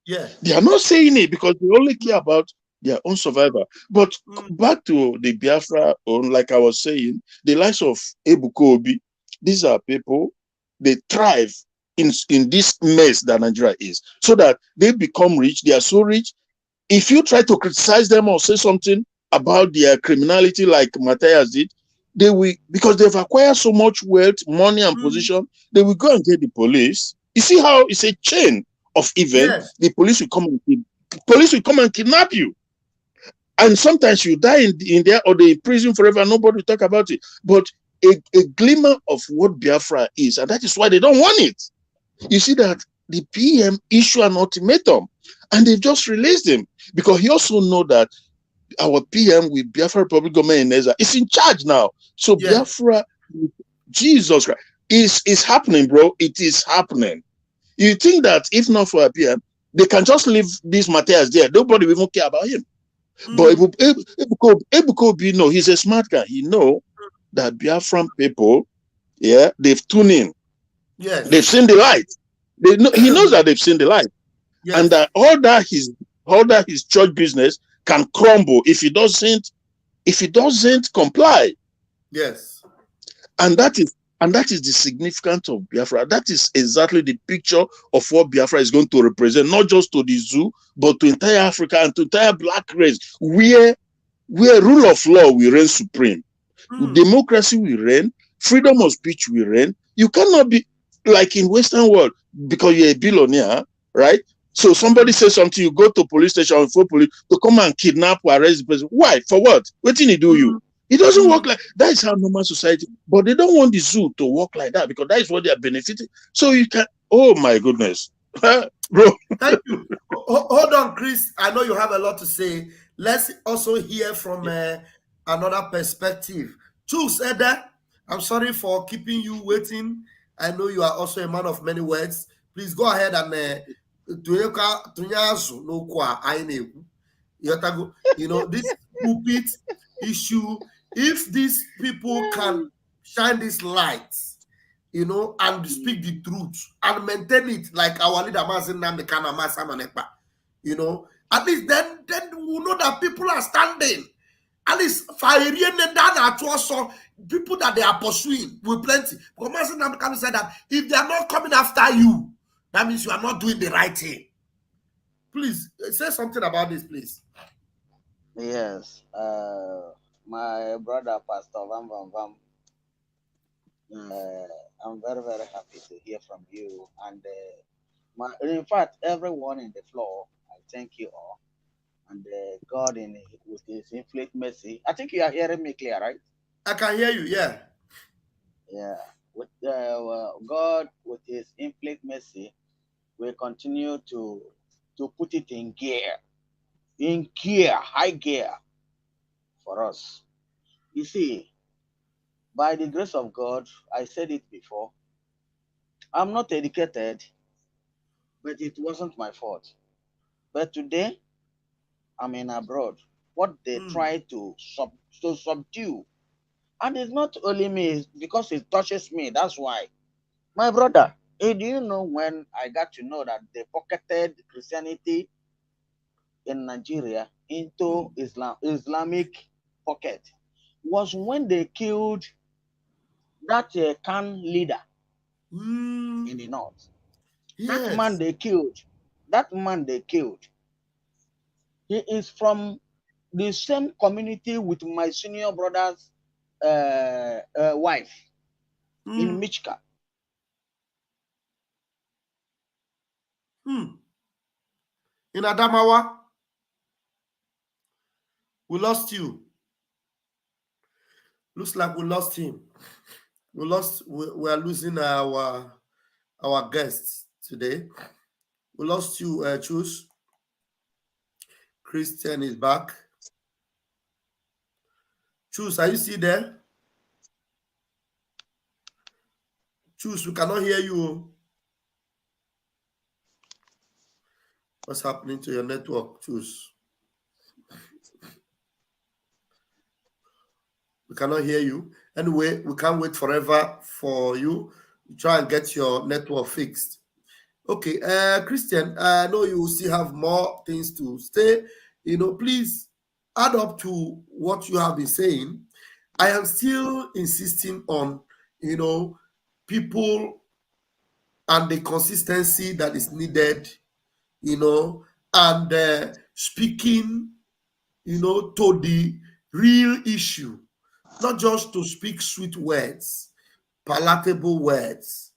Yeah. They are not saying it because they only care about their own survival. But back to the Biafra, like I was saying, the likes of Ebuka Obi, these are people, they thrive in this mess that Nigeria is, so that they become rich. They are so rich. If you try to criticize them or say something, about their criminality like Matthias did, they will, because they've acquired so much wealth, money, and position, they will go and get the police. You see how it's a chain of events. The police will come and kidnap you. And sometimes you die in there or they in prison forever. Nobody will talk about it. But a glimmer of what Biafra is, and that is why they don't want it. You see that the PM issue an ultimatum, and they've just released him because he also know that our PM with Biafra Republic Government in Ezra is in charge now. So Biafra, Jesus Christ, is happening, bro. It is happening. You think that if not for a PM, they can just leave these Matthias there. Nobody will even care about him. But Ebuko B, no, he's a smart guy. He know that Biafran people, they've tuned in. Yes. They've seen the light. He knows that they've seen the light. Yes. And that all that his church business can crumble if he doesn't comply. Yes. And that is the significance of Biafra. That is exactly the picture of what Biafra is going to represent, not just to the zoo, but to entire Africa and to entire black race, where rule of law will reign supreme. Democracy will reign, freedom of speech will reign. You cannot be like in Western world because you're a billionaire, right? So somebody says something, you go to police station or for police to come and kidnap or arrest the person. Why? For what? What did he do you? It doesn't work like that. Is how normal society. But they don't want the zoo to work like that because that is what they are benefiting. So you can. Oh my goodness, bro. Thank you. Hold on, Chris. I know you have a lot to say. Let's also hear from another perspective. Choose, Eda. I'm sorry for keeping you waiting. I know you are also a man of many words. Please go ahead and you know, this pulpit issue, if these people can shine this light, you know, and speak the truth and maintain it like our leader you know, at least then we know that people are standing. At least people that they are pursuing with plenty. Because Master said that if they are not coming after you, that means you are not doing the right thing. Please say something about this, please. Yes, my brother Pastor Vam, I'm very, very happy to hear from you. And in fact, everyone in the floor, I thank you all. And God, with His infinite mercy, I think you are hearing me clear, right? I can hear you, yeah. Yeah, with God, with His infinite mercy, will continue to put it in gear, high gear for us. You see, by the grace of God, I said it before, I'm not educated, but it wasn't my fault. But today, I'm in abroad. What they try to subdue, and it's not only me, because it touches me. That's why, my brother, do you know when I got to know that they pocketed Christianity in Nigeria into Islamic pocket was when they killed that Khan leader in the north. Yes. That man they killed. He is from the same community with my senior brother's wife in Michika. In Adamawa, we lost you. Looks like we lost him. We are losing our guests today. We lost you, Choose. Christian is back. Choose, are you still there? Choose, we cannot hear you. What's happening to your network? Choose. We cannot hear you. Anyway, we can't wait forever for you. Try and get your network fixed. Okay, Christian, I know you will still have more things to say. You know, please add up to what you have been saying. I am still insisting on, you know, people and the consistency that is needed, you know, and speaking to the real issue, not just to speak sweet words, palatable words,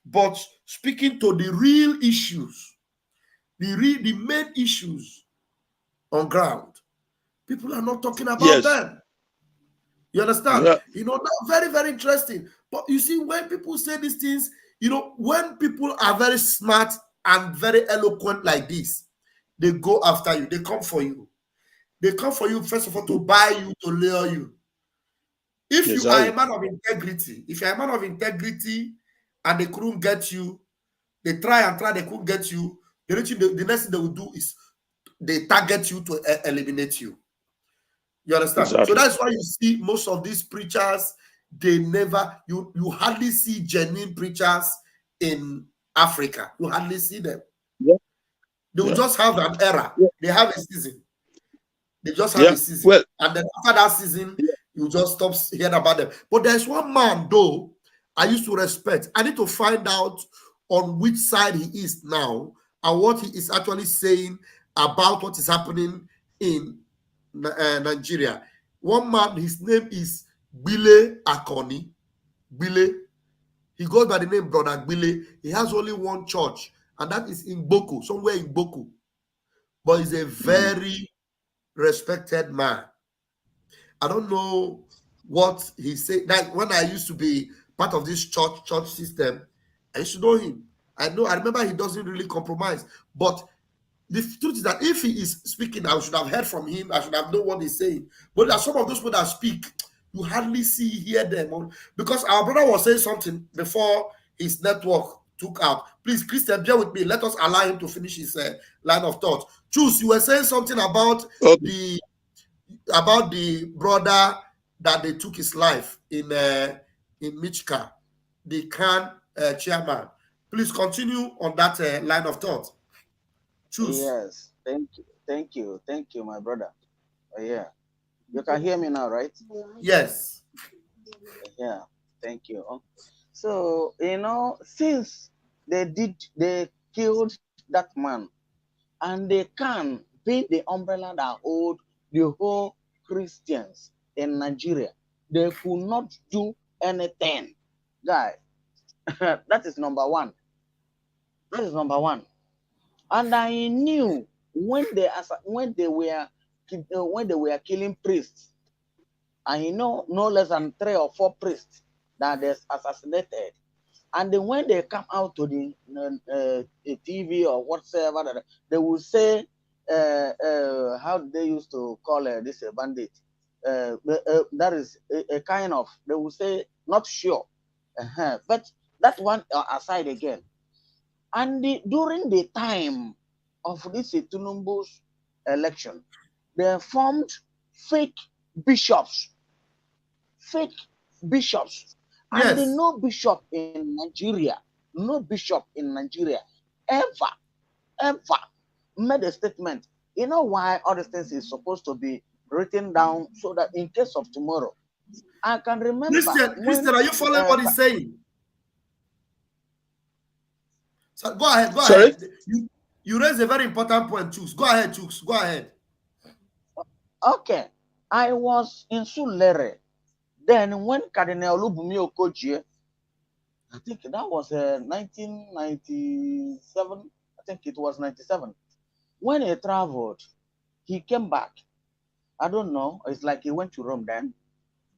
but speaking to the real issues, the main issues on ground. People are not talking about Yes. them. You understand? Yeah. That's very, very interesting. But you see, when people say these things, when people are very smart and very eloquent like this, they go after you. They come for you. They come for you, first of all, to buy you, to lure you. If you are a Exactly. man of integrity, and they couldn't get you, they try and try, they couldn't get you, the next thing they will do is they target you to eliminate you. You understand? So Exactly. that's why you see most of these preachers, you hardly see genuine preachers in Africa. You hardly see them. Yeah. They will Yeah. just have an era. Yeah. They have a season. They just have Yeah. a season. Well, And then after that season, yeah. you just stop hearing about them. But there's one man, though, I used to respect. I need to find out on which side he is now and what he is actually saying about what is happening in Nigeria. One man, his name is Bile Akoni. Bile. He goes by the name Brother Bile. He has only one church, and that is in Boko, somewhere in Boko. But he's a very respected man. I don't know what he said. Like when I used to be part of this church system, I used to know him. I remember he doesn't really compromise. But the truth is that if he is speaking, I should have heard from him. I should have known what he's saying. But there are some of those people that speak, you hardly hear them. Because our brother was saying something before his network took out. Please, Christian, bear with me. Let us allow him to finish his line of thought. Choose, you were saying something about Okay. the brother that they took his life in Michika, the Khan chairman. Please continue on that line of thought. Choose. Yes, thank you, my brother. Yeah, you can hear me now, right? Yes. Yeah, thank you. So since they killed that man, and they can be the umbrella that hold the whole Christians in Nigeria, they could not do anything, guys. That is number one. That is number one. And I knew when they were killing priests, and no less than 3 or 4 priests that they assassinated. And then when they come out to the TV or whatsoever, they will say, how they used to call this a bandit. That is a kind of, they will say, not sure. But that one aside again. And during the time of this Tinubu's election, they formed fake bishops. Fake bishops. And Yes. no bishop in Nigeria ever made a statement. You know why all these things is supposed to be written down so that in case of tomorrow, I can remember Christian, are you following what he's saying? So go ahead. Sorry? You raised a very important point, Chooks. Go ahead, Chooks. Go ahead. Okay. I was in Sulere. Then when Cardinal Olubunmi Okogie, I think that was 1997. I think it was 97. When he traveled, he came back. I don't know. It's like he went to Rome then.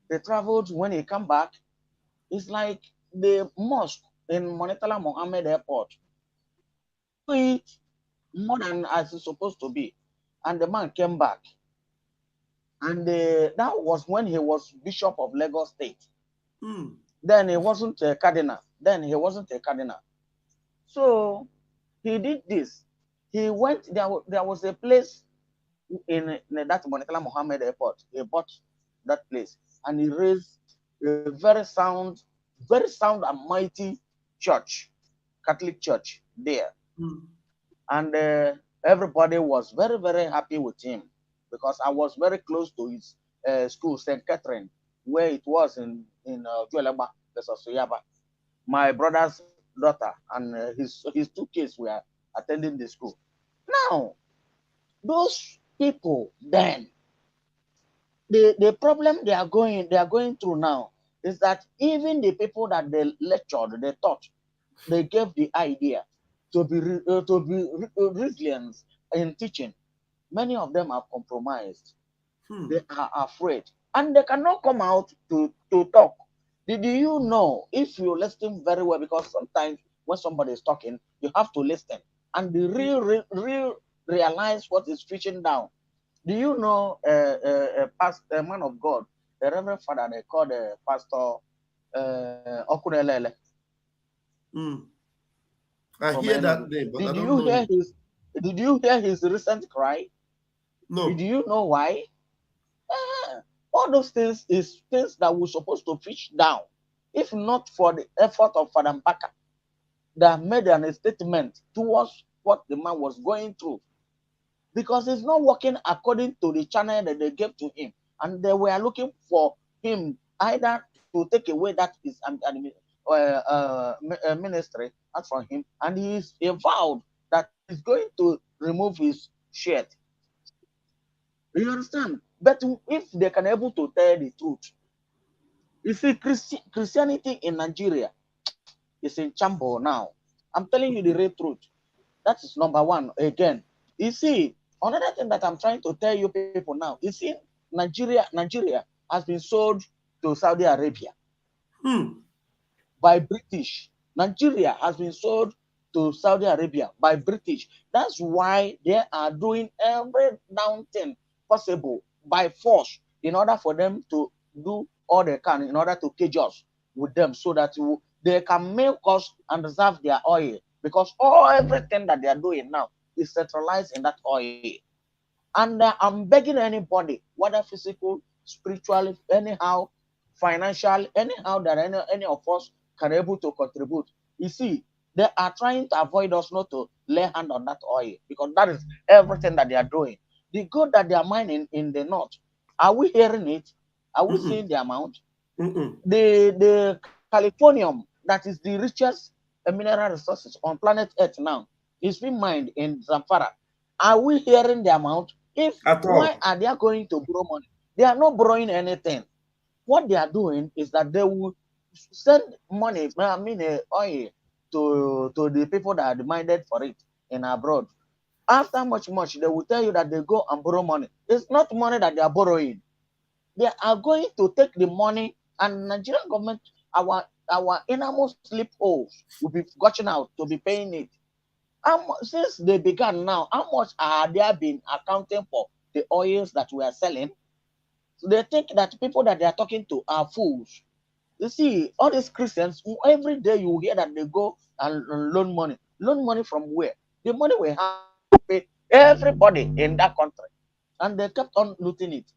They traveled. When he came back, it's like the mosque in Monetala Mohammed Airport. It more than as it's supposed to be. And the man came back. And that was when he was Bishop of Lagos State. Then he wasn't a cardinal. So he did this. He went, there was a place in that Monetala Mohammed Airport. He bought that place and he raised a very sound and mighty church, Catholic church there. And everybody was very, very happy with him because I was very close to his school, St. Catherine, where it was in Juelaba, Suyaba. My brother's daughter and his 2 kids were attending the school. Now, those people then. The problem they are going through now is that even the people that they lectured, they taught, they gave the idea to be resilient in teaching. Many of them are compromised. They are afraid, and they cannot come out to talk. Did you know, if you listen very well, because sometimes when somebody is talking, you have to listen and real realize what is reaching down. Do you know a man of God, the Reverend Father, they call the Pastor Okunelele? I hear that name, but I don't know him. Did you hear his recent cry? No. Did you know why? All those things is things that we're supposed to fish down. If not for the effort of Father Mbaka, that made a statement towards what the man was going through. Because he's not working according to the channel that they gave to him. And they were looking for him either to take away that is ministry as from him. And he vowed that he's going to remove his shirt. You understand? But if they can able to tell the truth, you see, Christianity in Nigeria is in chamber now. I'm telling you the real truth. That is number one. Again, you see, another thing that I'm trying to tell you people now, you see, Nigeria has been sold to Saudi Arabia by British. Nigeria has been sold to Saudi Arabia by British. That's why they are doing every down thing possible by force in order for them to do all they can in order to cage us with them, so that they can milk us and reserve their oil, because everything that they are doing now is centralized in that oil. And I'm begging anybody, whether physical, spiritual, anyhow, financial, anyhow, that any of us can able to contribute. You see, they are trying to avoid us not to lay hand on that oil, because that is everything that they are doing. The gold that they are mining in the north, are we hearing it? Are we seeing the amount? The Californium, that is the richest mineral resources on planet Earth now, is being mined in Zamfara. Are we hearing the amount? Why are they going to borrow money? They are not borrowing anything. What they are doing is that they will send money, oil, to the people that are demanded for it in abroad. After much, they will tell you that they go and borrow money. It's not money that they are borrowing. They are going to take the money, and Nigerian government, our innermost loopholes will be gushing out to be paying it. Since they began now, how much are they been accounting for the oils that we are selling? So they think that people that they are talking to are fools. You see, all these Christians, every day you hear that they go and loan money. Loan money from where? The money we have to pay everybody in that country. And they kept on looting it.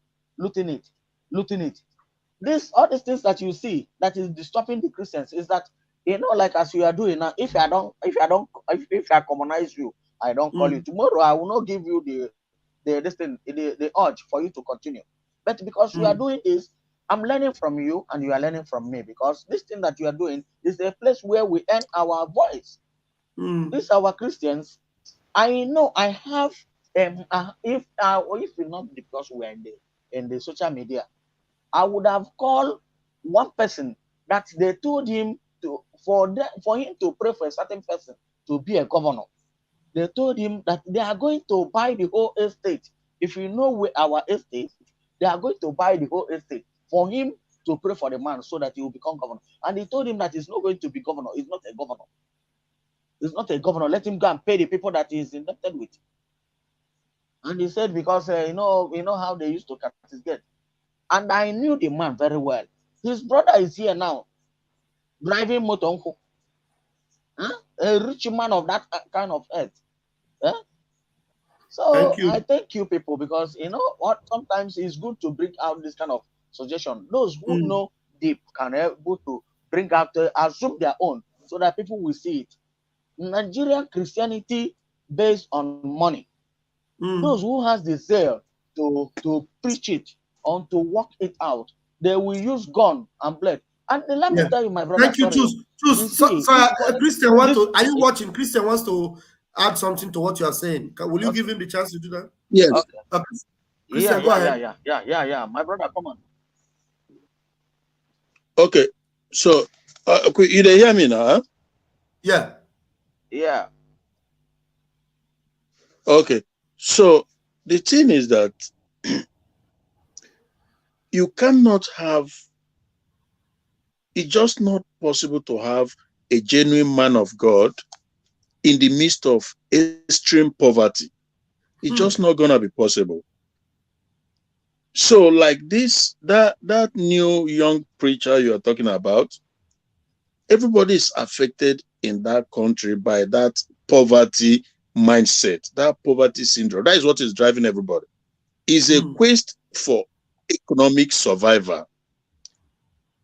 All these things that you see that is disturbing the Christians is that, like as you are doing now, if I commonize you, I don't call you. Tomorrow I will not give you the urge for you to continue. But because you are doing this, I'm learning from you and you are learning from me, because this thing that you are doing is a place where we earn our voice. These are our Christians. I know I have if not because we are in the social media, I would have called one person that they told him for him to pray for a certain person to be a governor. They told him that they are going to buy the whole estate. If you know where our estate, they are going to buy the whole estate for him to pray for the man so that he will become governor. And he told him that he's not going to be governor. He's not a governor. He's not a governor. Let him go and pay the people that he's indebted with. And he said, because you know how they used to cut his gate. And I knew the man very well. His brother is here now, driving motor. A rich man of that kind of earth. So I thank you people, because you know what, sometimes it's good to bring out this kind of suggestion. Those who know deep can able to bring out, assume their own, so that people will see it. Nigerian Christianity based on money. Those who has the zeal to preach it or to work it out, they will use gun and blade. And let me tell you, my brother. Thank you, Choose. So, Christian are you watching? Christian wants to add something to what you are saying. Will you give him the chance to do that? Yes. Okay. Christian, go ahead. Yeah. My brother, come on. Okay. So, you dey hear me now? Huh? Yeah. Yeah. Okay. So the thing is that you cannot have. It's just not possible to have a genuine man of God in the midst of extreme poverty. It's just not gonna be possible. So, like this, that new young preacher you are talking about, everybody is affected in that country by that poverty mindset, that poverty syndrome. That is what is driving everybody. It's a quest for economic survival.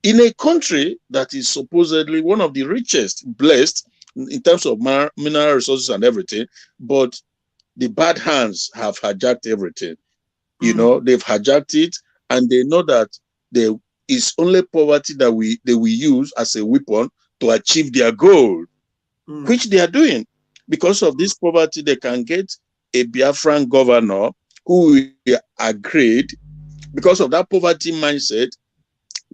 In a country that is supposedly one of the richest, blessed in terms of mineral resources and everything, but the bad hands have hijacked everything. You know, they've hijacked it, and they know that there is only poverty that they will use as a weapon to achieve their goal, which they are doing. Because of this poverty, they can get a Biafran governor who will agree, because of that poverty mindset,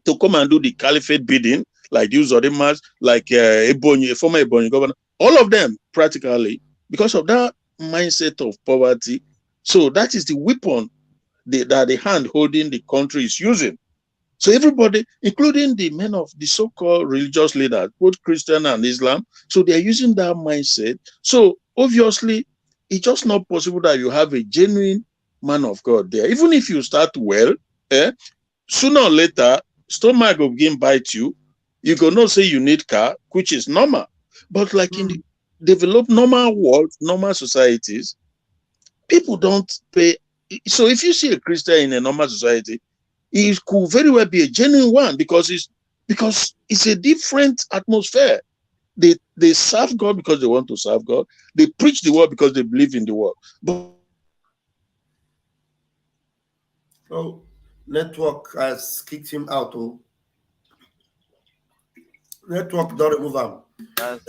to come and do the caliphate bidding, like the Uzodimas, like Ebonyi, a former Ebonyi governor, all of them practically, because of that mindset of poverty. So that is the weapon that the hand holding the country is using. So everybody, including the men of the so-called religious leaders, both Christian and Islam, so they're using that mindset. So obviously, it's just not possible that you have a genuine man of God there. Even if you start well, sooner or later, stomach will begin bite you. You go not say you need car, which is normal. But like in the developed normal world, normal societies, people don't pay. So if you see a Christian in a normal society, it could very well be a genuine one, because it's a different atmosphere. They serve God because they want to serve God. They preach the word because they believe in the word. But network has kicked him out. Network don't remove him.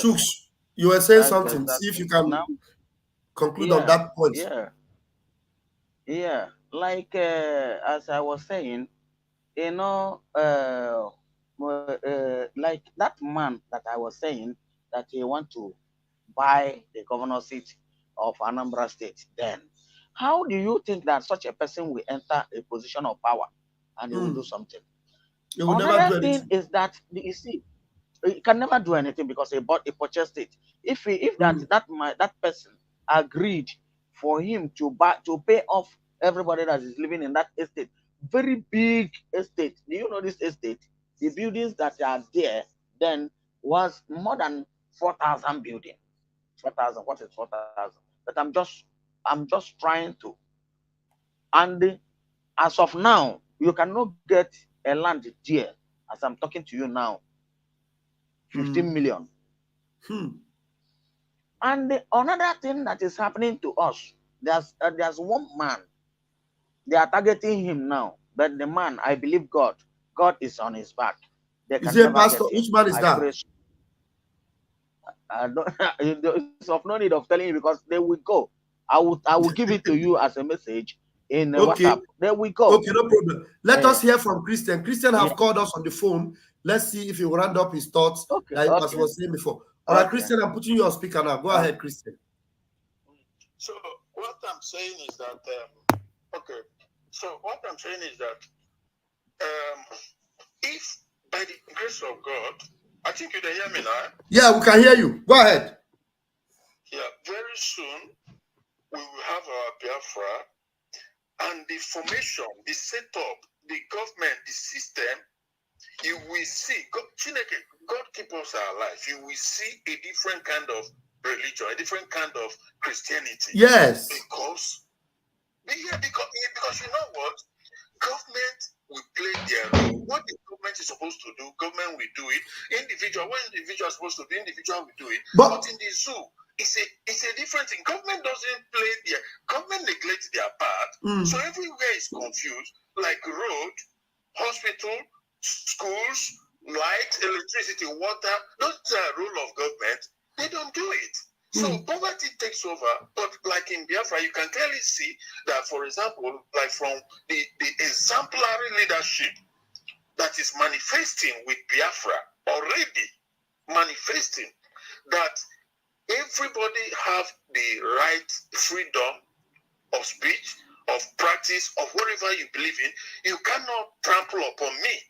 Chooks, you were saying something. See if you can conclude on that point. Yeah. Like as I was saying, you know, like that man that I was saying that he want to buy the governor seat of Anambra State. Then, how do you think that such a person will enter a position of power and he will do something? Another thing is that you see, he can never do anything because he purchased it. If that person agreed for him to pay off everybody that is living in that estate, very big estate. Do you know this estate? The buildings that are there then was more than 4,000 buildings. 4,000. What is 4,000? But I'm just trying to. And as of now, you cannot get a land there. As I'm talking to you now, 15 million. And another thing that is happening to us, there's one man. They are targeting him now, but the man, I believe God is on his back. They can is it pastor? Which man is that? It's of no need of telling you, because they will go. I will give it to you as a message in WhatsApp. There we go. Okay, no problem. Let us hear from Christian. Christian have called us on the phone. Let's see if he will round up his thoughts, as I was saying before. All right, Christian, I'm putting you on speaker now. Go ahead, Christian. So what I'm saying is that if by the grace of God, I think you can hear me now. Yeah, we can hear you. Go ahead. Yeah, very soon we will have our Biafra, and the formation, the setup, the government, the system. You will see, God keep us alive. You will see a different kind of religion, a different kind of Christianity. Yes. Because you know what? Government will play their role. What the government is supposed to do, government will do it. What individual is supposed to do, individual will do it. But in the zoo, it's a different thing. Government neglects their part. So everywhere is confused, like road, hospital, schools, light, electricity, water. Those are role of government. They don't do it. So poverty takes over, but like in Biafra, you can clearly see that, for example, like from the exemplary leadership that is manifesting with Biafra, already manifesting that everybody have the right freedom of speech, of practice, of whatever you believe in. You cannot trample upon me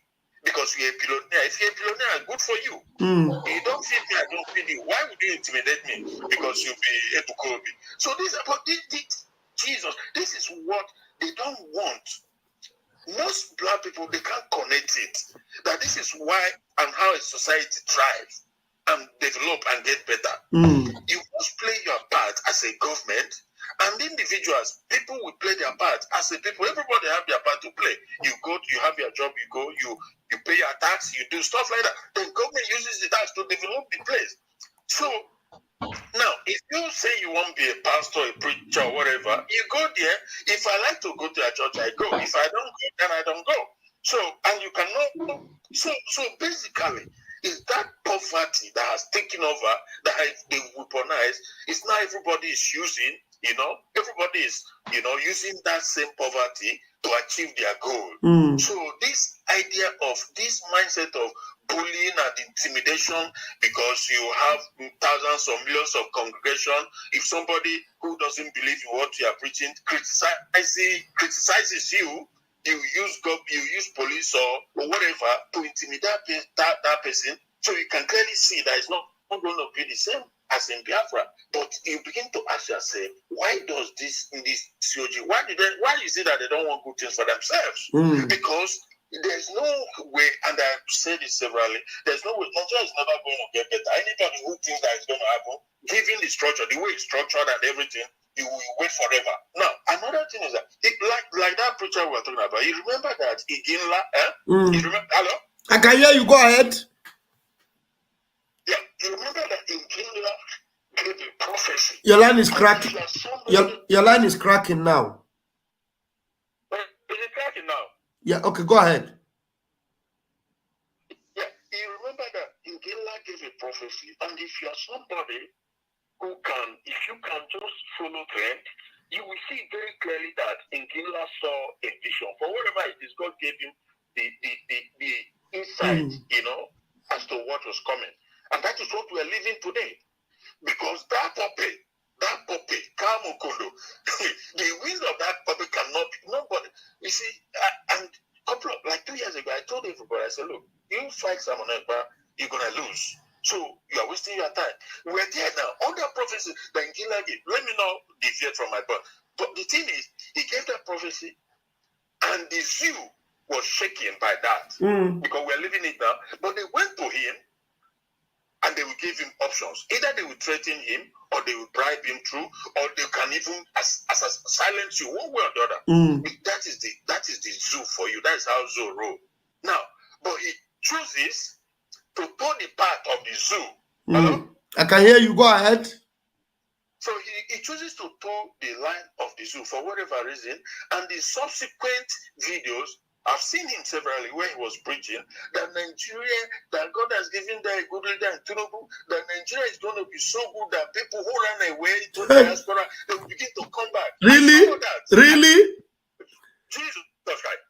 because you're a billionaire. If you're a billionaire, good for you. You don't feed me, I don't feed you. Why would you intimidate me? Because you'll be hypocrite. So this about this, Jesus, this is what they don't want. Most black people, they can't connect it. That this is why and how a society thrives and develop and get better. You must play your part as a government, and individuals, people will play their part as a people. Everybody have their part to play. You go, you have your job, you go, you pay your tax, you do stuff like that. Then government uses the tax to develop the place. So now, if you say you want to be a pastor, a preacher, or whatever, you go there. If I like to go to a church, I go. If I don't go, then I don't go. So, and you cannot. So basically, it's that poverty that has taken over, that they weaponize. It's now everybody is using. Everybody is, using that same poverty to achieve their goal. So this idea of this mindset of bullying and intimidation, because you have thousands or millions of congregation, if somebody who doesn't believe in what you are preaching criticizes you, you use police or whatever to intimidate that person. So you can clearly see that it's not going to be the same as in Biafra. But you begin to ask yourself, why does this in this COG? Why is it that they don't want good things for themselves? Because there's no way, and I've said it severally, there's no way. Nigeria is never going to get better. Anybody who thinks that it's going to happen, given the structure, the way it's structured and everything, you will wait forever. Now, another thing is that, like that preacher we were talking about, you remember that Iginla, You remember, hello? I can hear you, go ahead. Yeah, you remember that Iginla gave a prophecy. Your line is cracking. Your line is cracking now. Is it cracking now? Yeah, okay, go ahead. Yeah, you remember that Iginla gave a prophecy, and if you're somebody who can, if you can just follow trend, you will see very clearly that Iginla saw a vision. For whatever it is, God gave him the insight, as to what was coming. And that is what we are living today. Because that puppet, Kamukondo, the wind of that puppet cannot be, nobody. You see, and like 2 years ago, I told everybody, I said, look, you fight Simon Ekpa, you're going to lose. So you are wasting your time. We're there now. All that prophecy that Iginla gave, let me not deviate from my point. But the thing is, he gave that prophecy, and the zoo was shaken by that. Because we're living it now. But they went to him, and they will give him options. Either they will threaten him, or they will bribe him through, or they can even silence you one way or the other. That is the zoo for you. That is how zoo roll. Now, but he chooses to toe the path of the zoo. Hello? I can hear you. Go ahead. So he chooses to toe the line of the zoo for whatever reason, and the subsequent videos, I've seen him severally where he was preaching that Nigeria, that God has given them a good leader in Tinubu, that Nigeria is going to be so good that people who ran away to the diaspora, they will begin to come back. Really? Really? Jesus Christ.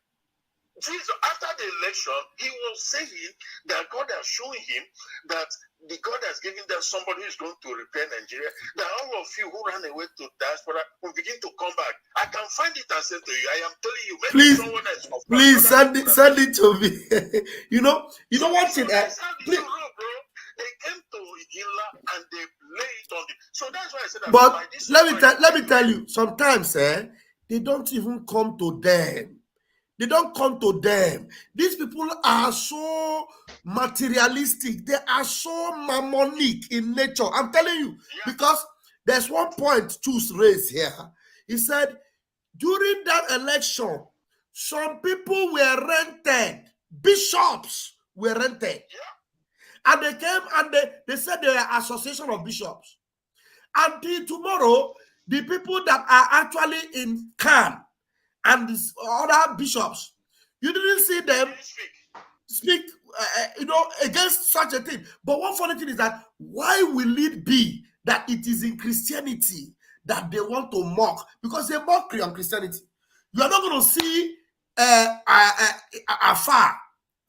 Jesus, after the election, he was saying that God has shown him that God has given them somebody who is going to repair Nigeria, that all of you who ran away to diaspora will begin to come back. I can find it and say to you, I am telling you, maybe someone else. Please send it to me. you know what? So that's how the road, bro. They came to Iginla and they lay it on the. So that's why I said that. But let me tell you, sometimes they don't even come to them. They don't come to them. These people are so materialistic. They are so mammonic in nature. I'm telling you, because there's one point Choose raised here. He said, during that election, some people were rented. Bishops were rented. And they came and they said they are association of bishops. Until tomorrow, the people that are actually in camp and these other bishops, you didn't see them speak, against such a thing. But one funny thing is that why will it be that it is in Christianity that they want to mock, because they mockery on Christianity. You are not going to see afar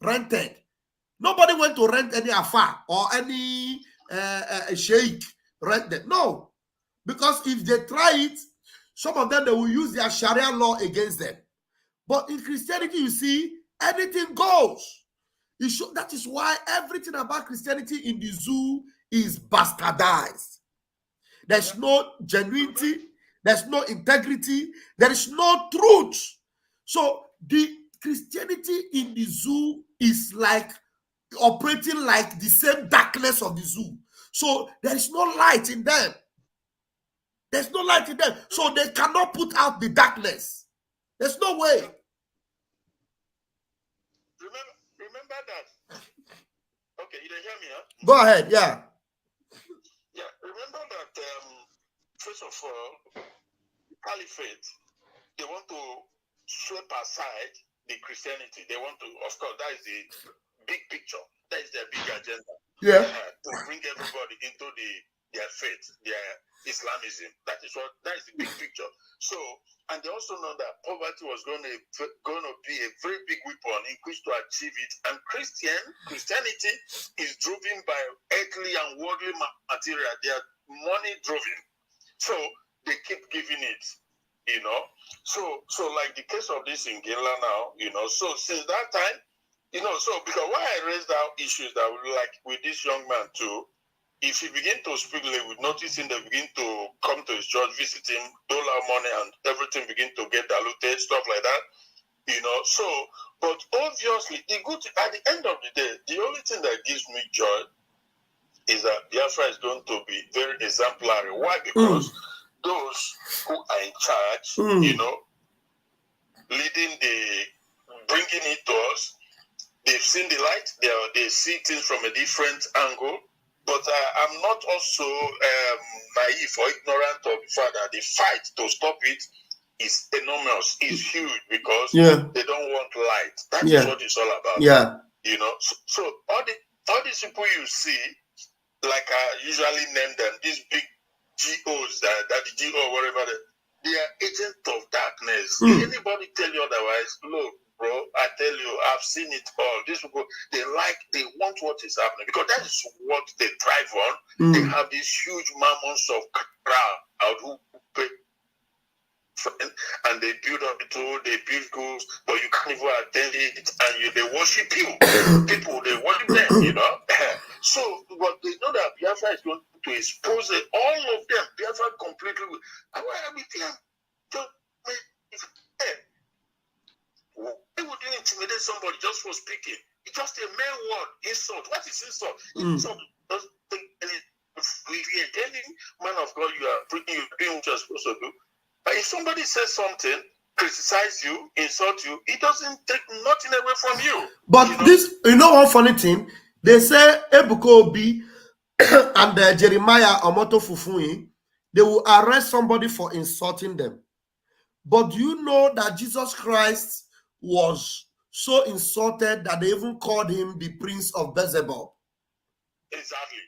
rented. Nobody went to rent any afar or any sheikh rented. No, because if they try it, some of them, they will use their Sharia law against them. But in Christianity, you see, anything goes. That is why everything about Christianity in the zoo is bastardized. There's no genuinity, there's no integrity, there is no truth. So the Christianity in the zoo is like operating like the same darkness of the zoo. So there is no light in them. There's no light in them. So they cannot put out the darkness. There's no way. Remember that. Okay, you didn't hear me, huh? Go ahead, yeah. Yeah, remember that, first of all, caliphate, they want to sweep aside the Christianity. They want to, of course, that is the big picture. That is their big agenda. Yeah. To bring everybody into their faith, their Islamism. That is the big picture. So, and they also know that poverty was going to be a very big weapon in which to achieve it. And Christianity is driven by earthly and worldly material. They are money driven. So they keep giving it, you know. So like the case of this in Gela now, you know. So since that time, you know, so because why I raised out issues that like with this young man too, if he begin to speak, like, we notice him, they begin to come to his church, visit him, dole out money, and everything begin to get diluted, stuff like that, you know. So, but obviously, at the end of the day, the only thing that gives me joy is that Biafra is going to be very exemplary. Why? Because those who are in charge, you know, bringing it to us, they've seen the light, they see things from a different angle. But I'm not also naive or ignorant of the fact that the fight to stop it is enormous, is huge, because they don't want light. That is what it's all about. Yeah. You know, so all these people you see, like I usually name them, these big GOs, that the GO, whatever, they are agents of darkness. Anybody tell you otherwise, look, bro, I tell you, I've seen it all. These people, they want what is happening, because that is what they thrive on. They have these huge mammoths of crowd who pay, and they build up the tool, they build schools, but you can't even attend it, and they worship you. People, they worship them, you know. So, but they know that Biafra is going to expose it, all of them. Biafra completely. Why would you intimidate somebody just for speaking? It's just a mere word, insult. What is insult? Insult doesn't take any. Any man of God, you are doing what you're supposed to do. But if somebody says something, criticize you, insult you, it doesn't take nothing away from you. But you know one funny thing? They say Ebuko Obi and Jeremiah Omoto Fufui, they will arrest somebody for insulting them. But do you know that Jesus Christ was so insulted that they even called him the Prince of Beelzebub? Exactly.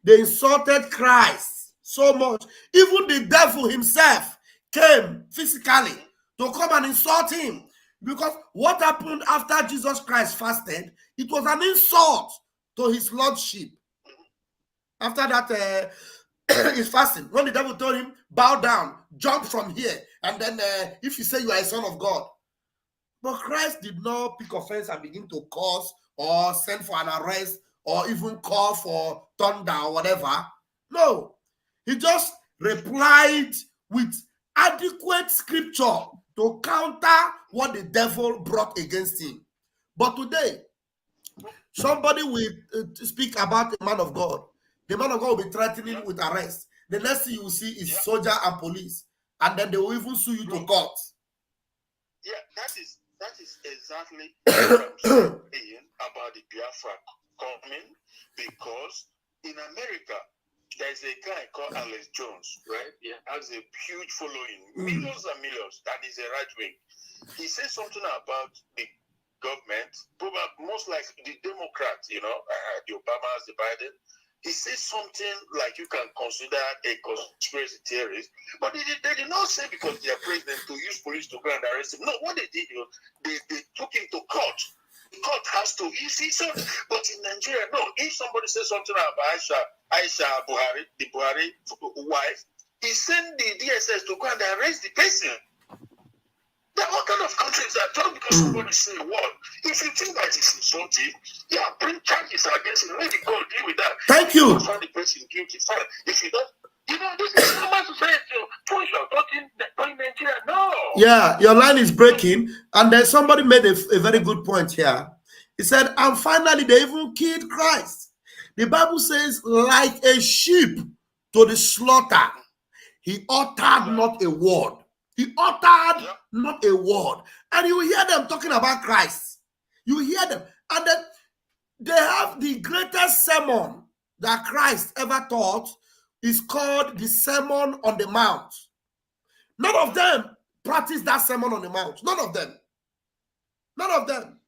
They insulted Christ so much. Even the devil himself came physically to come and insult him. Because what happened after Jesus Christ fasted, it was an insult to his lordship. After that, his fasting, when the devil told him, bow down, jump from here, and then if you say you are a son of God. But Christ did not pick offense and begin to curse or send for an arrest or even call for thunder or whatever. No, he just replied with adequate scripture to counter what the devil brought against him. But today, somebody will speak about a man of God. The man of God will be threatening with arrest. The next thing you will see is soldier and police, and then they will even sue you to court. Yeah, that is exactly what I'm saying about the Biafra coming, because in America there's a guy called Alex Jones, right? He has a huge following, millions and millions. That is a right wing. He says something about the government, probably most likely the Democrats, you know, the Obamas, the Biden. he says something like you can consider a conspiracy theorist, but they did not say because they are president to use police to go and arrest him. No, what they did was they took him to court. The court has to, you see, so, but in Nigeria, no, if somebody says something about Aisha Buhari, the Buhari wife, he sent the DSS to go and arrest the person. There are all kind of countries that don't because somebody say a word. If you think that is insulting, yeah, bring charges against him. Let the court deal with that. Thank you. Find the person guilty. Fine. If you don't, you know, this is normal society. But in Nigeria, no. Yeah, your line is breaking. And then somebody made a very good point here. He said, and finally, they even killed Christ. The Bible says, like a sheep to the slaughter, he uttered not a word. He uttered not a word. And you hear them talking about Christ. You hear them. And then they have the greatest sermon that Christ ever taught is called the Sermon on the Mount. None of them practice that Sermon on the Mount. None of them. None of them.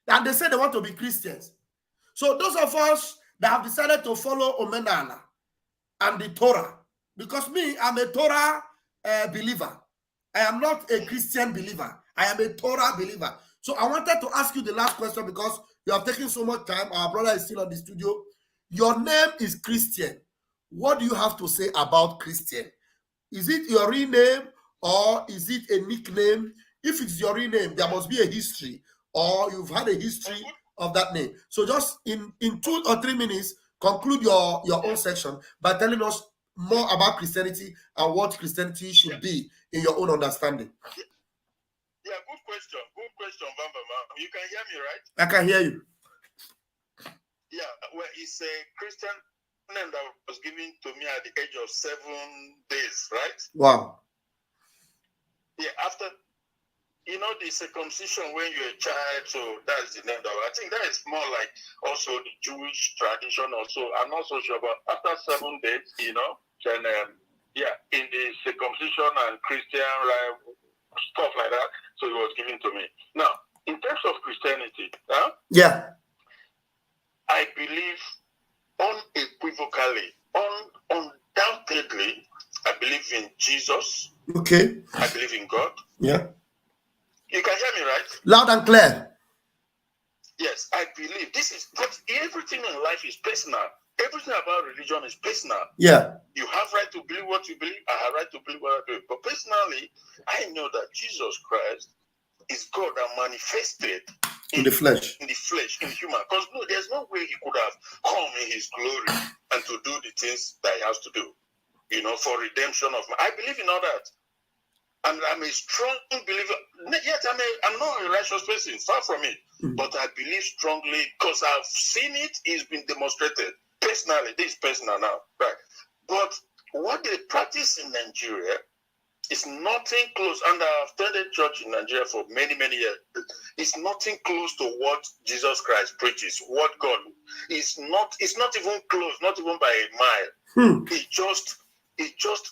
And they say they want to be Christians. So those of us that have decided to follow Omenana and the Torah, because me, I'm a Torah believer. I am not a Christian believer. I am a Torah believer. So I wanted to ask you the last question because you have taken so much time. Our brother is still on the studio. Your name is Christian. What do you have to say about Christian? Is it your real name or is it a nickname? If it's your real name, there must be a history or you've had a history of that name. So just in 2 or 3 minutes, conclude your own section by telling us more about Christianity and what Christianity should be in your own understanding. Yeah, good question. Good question, Bambama. You can hear me, right? I can hear you. Yeah, well, it's a Christian name that was given to me at the age of 7 days, right? Wow. Yeah, after, you know, the circumcision when you're a child, so that's the name that I think that is more like also the Jewish tradition also. I'm not so sure, but after 7 days, you know, then, yeah, in the circumcision and Christian stuff like that, so it was given to me. Now, in terms of Christianity, yeah, I believe unequivocally, undoubtedly, I believe in Jesus. Okay. I believe in God. Yeah. You can hear me, right? Loud and clear. Yes, I believe this is, but everything in life is personal. Everything about religion is personal. Yeah. You have right to believe what you believe. I have right to believe what I believe. But personally, I know that Jesus Christ is God that manifested in the flesh. In the flesh, in human. Because no, there's no way he could have come in his glory and to do the things that he has to do. You know, for redemption of man. I believe in all that. And I'm a strong believer. Yet I'm not a righteous person, far from it. But I believe strongly because I've seen it. It's been demonstrated. Personally, this is personal now, right? But what they practice in Nigeria is nothing close. And I've attended church in Nigeria for many, many years. It's nothing close to what Jesus Christ preaches. What God is not. It's not even close. Not even by a mile. It's just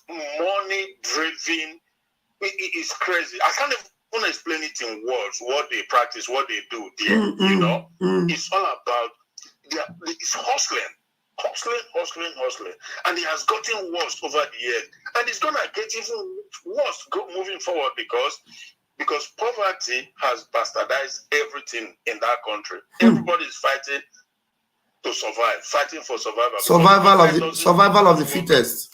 money driven. It's crazy. I can't even explain it in words. What they practice, what they do there. You know, it's all about. It's hustling. And it has gotten worse over the years, and it's gonna get even worse moving forward because poverty has bastardized everything in that country. Everybody is fighting to survive, fighting for survival. Survival of the fittest.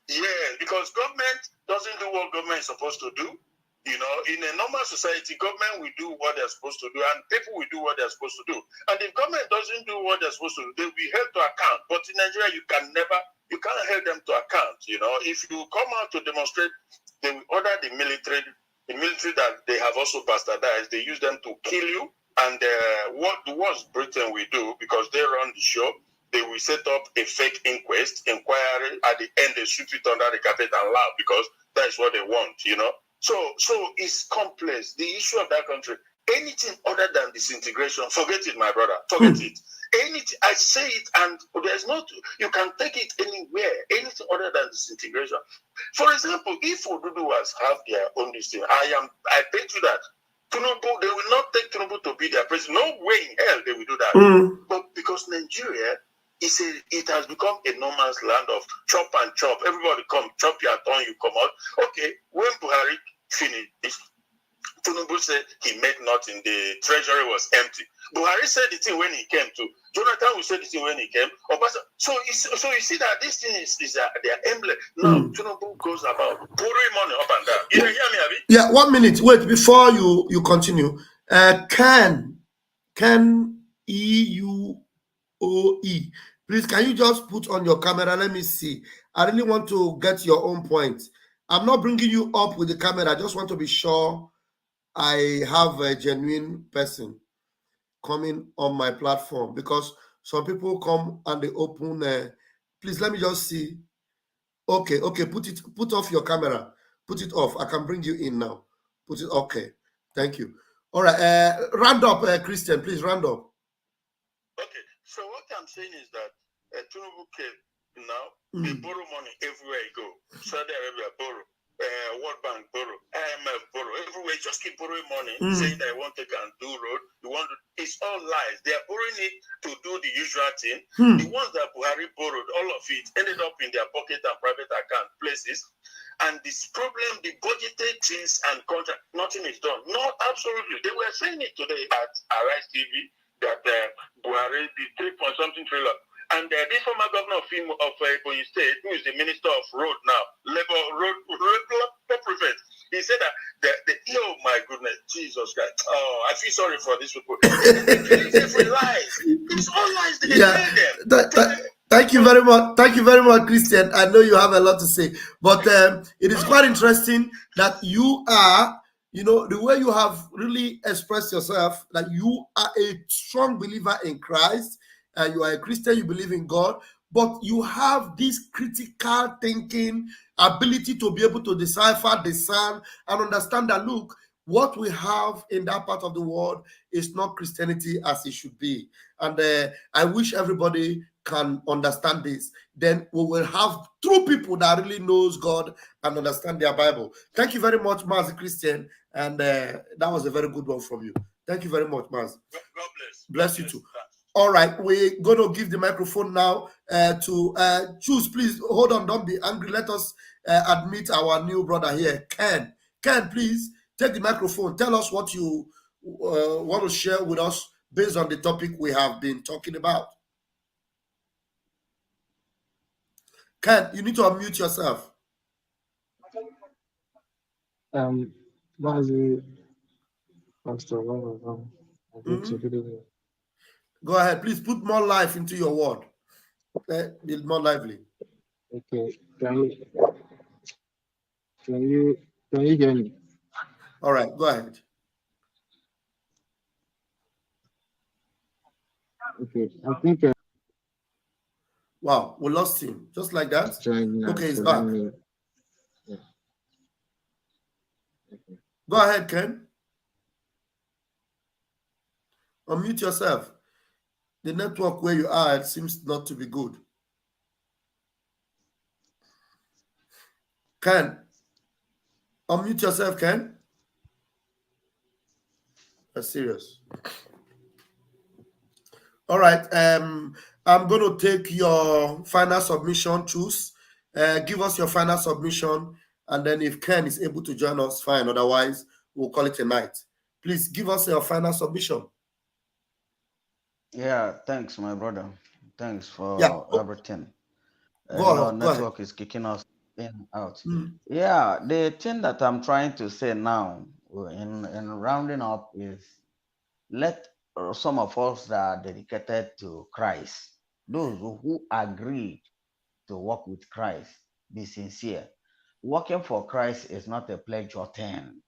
Yeah, because government doesn't do what government is supposed to do. You know, in a normal society, government will do what they're supposed to do, and people will do what they're supposed to do. And if government doesn't do what they're supposed to do, they will be held to account. But in Nigeria, you can't hold them to account. You know, if you come out to demonstrate, they will order the military that they have also bastardized. They use them to kill you. And what Britain will do, because they run the show, they will set up a fake inquiry. At the end, they sweep it under the carpet and laugh because that's what they want. You know. So it's complex. The issue of that country, anything other than disintegration, forget it, my brother. Forget it. Anything, I say it, and there's not, you can take it anywhere. Anything other than disintegration. For example, if Oduduwas have their own thing, I bet you that Tinubu, they will not take Tinubu to be their president. No way in hell they will do that. But because Nigeria it has become a no man's land of chop and chop. Everybody come, chop your turn, you come out. Okay, when Buhari finished, Tinubu said he made nothing, the treasury was empty. Buhari said the thing when he came to. Jonathan will say the thing when he came. So you see that this thing is their emblem. Now Tinubu goes about pouring money up and down. You hear me, Abi? Yeah, 1 minute. Wait, before you continue. Ken EUOE. Please, can you just put on your camera? Let me see. I really want to get your own point. I'm not bringing you up with the camera. I just want to be sure I have a genuine person coming on my platform, because some people come and they open. Please let me just see. Okay, put off your camera. Put it off. I can bring you in now. Put it. Okay, thank you. All right, round up, Christian. Please round up. Okay, so what I'm saying is that Tinubu came now. They borrow money everywhere you go. Saudi Arabia borrow. World Bank borrow, IMF borrow, everywhere. Just keep borrowing money, saying that you want to do road. It's all lies. They are borrowing it to do the usual thing. The ones that Buhari borrowed, all of it ended up in their pocket and private account places. And this problem, the budgeted things and contract, nothing is done. No, absolutely. They were saying it today at Arise TV that Buhari did 3-point-something trillion. And this former governor of Ebonyi State, who is the minister of road now, road prefect, he said that oh my goodness, Jesus Christ! Oh, I feel sorry for these people. It's lies. It's all lies. They them. Thank you very much. Thank you very much, Christian. I know you have a lot to say, but it is quite interesting that you are, the way you have really expressed yourself, that you are a strong believer in Christ. You are a Christian, you believe in God, but you have this critical thinking ability to be able to decipher, discern, and understand that, look, what we have in that part of the world is not Christianity as it should be. And I wish everybody can understand this. Then we will have true people that really knows God and understand their Bible. Thank you very much, Mazi Christian. And that was a very good one from you. Thank you very much, Mazi. God bless. Bless you too. All right, we're going to give the microphone now to Choose. Please hold on, don't be angry. Let us admit our new brother here, Ken. Ken, please take the microphone. Tell us what you want to share with us based on the topic we have been talking about. Ken, you need to unmute yourself. Pastor, Go ahead, please put more life into your word. Be more lively. Okay, can you hear me? All right, go ahead. Okay, I think. Wow, we lost him just like that. Okay, he's back. Yeah. Okay. Go ahead, Ken. Unmute yourself. The network where you are, it seems not to be good. Ken, unmute yourself, Ken. That's serious. All right. I'm going to take your final submission. Choose. Give us your final submission, and then if Ken is able to join us, fine. Otherwise, we'll call it a night. Please give us your final submission. Yeah, thanks, my brother. Thanks for everything. Network is kicking us in and out. Yeah, the thing that I'm trying to say now in rounding up is, let some of us that are dedicated to Christ, those who agreed to walk with Christ, be sincere. Working for Christ is not a pleasure thing.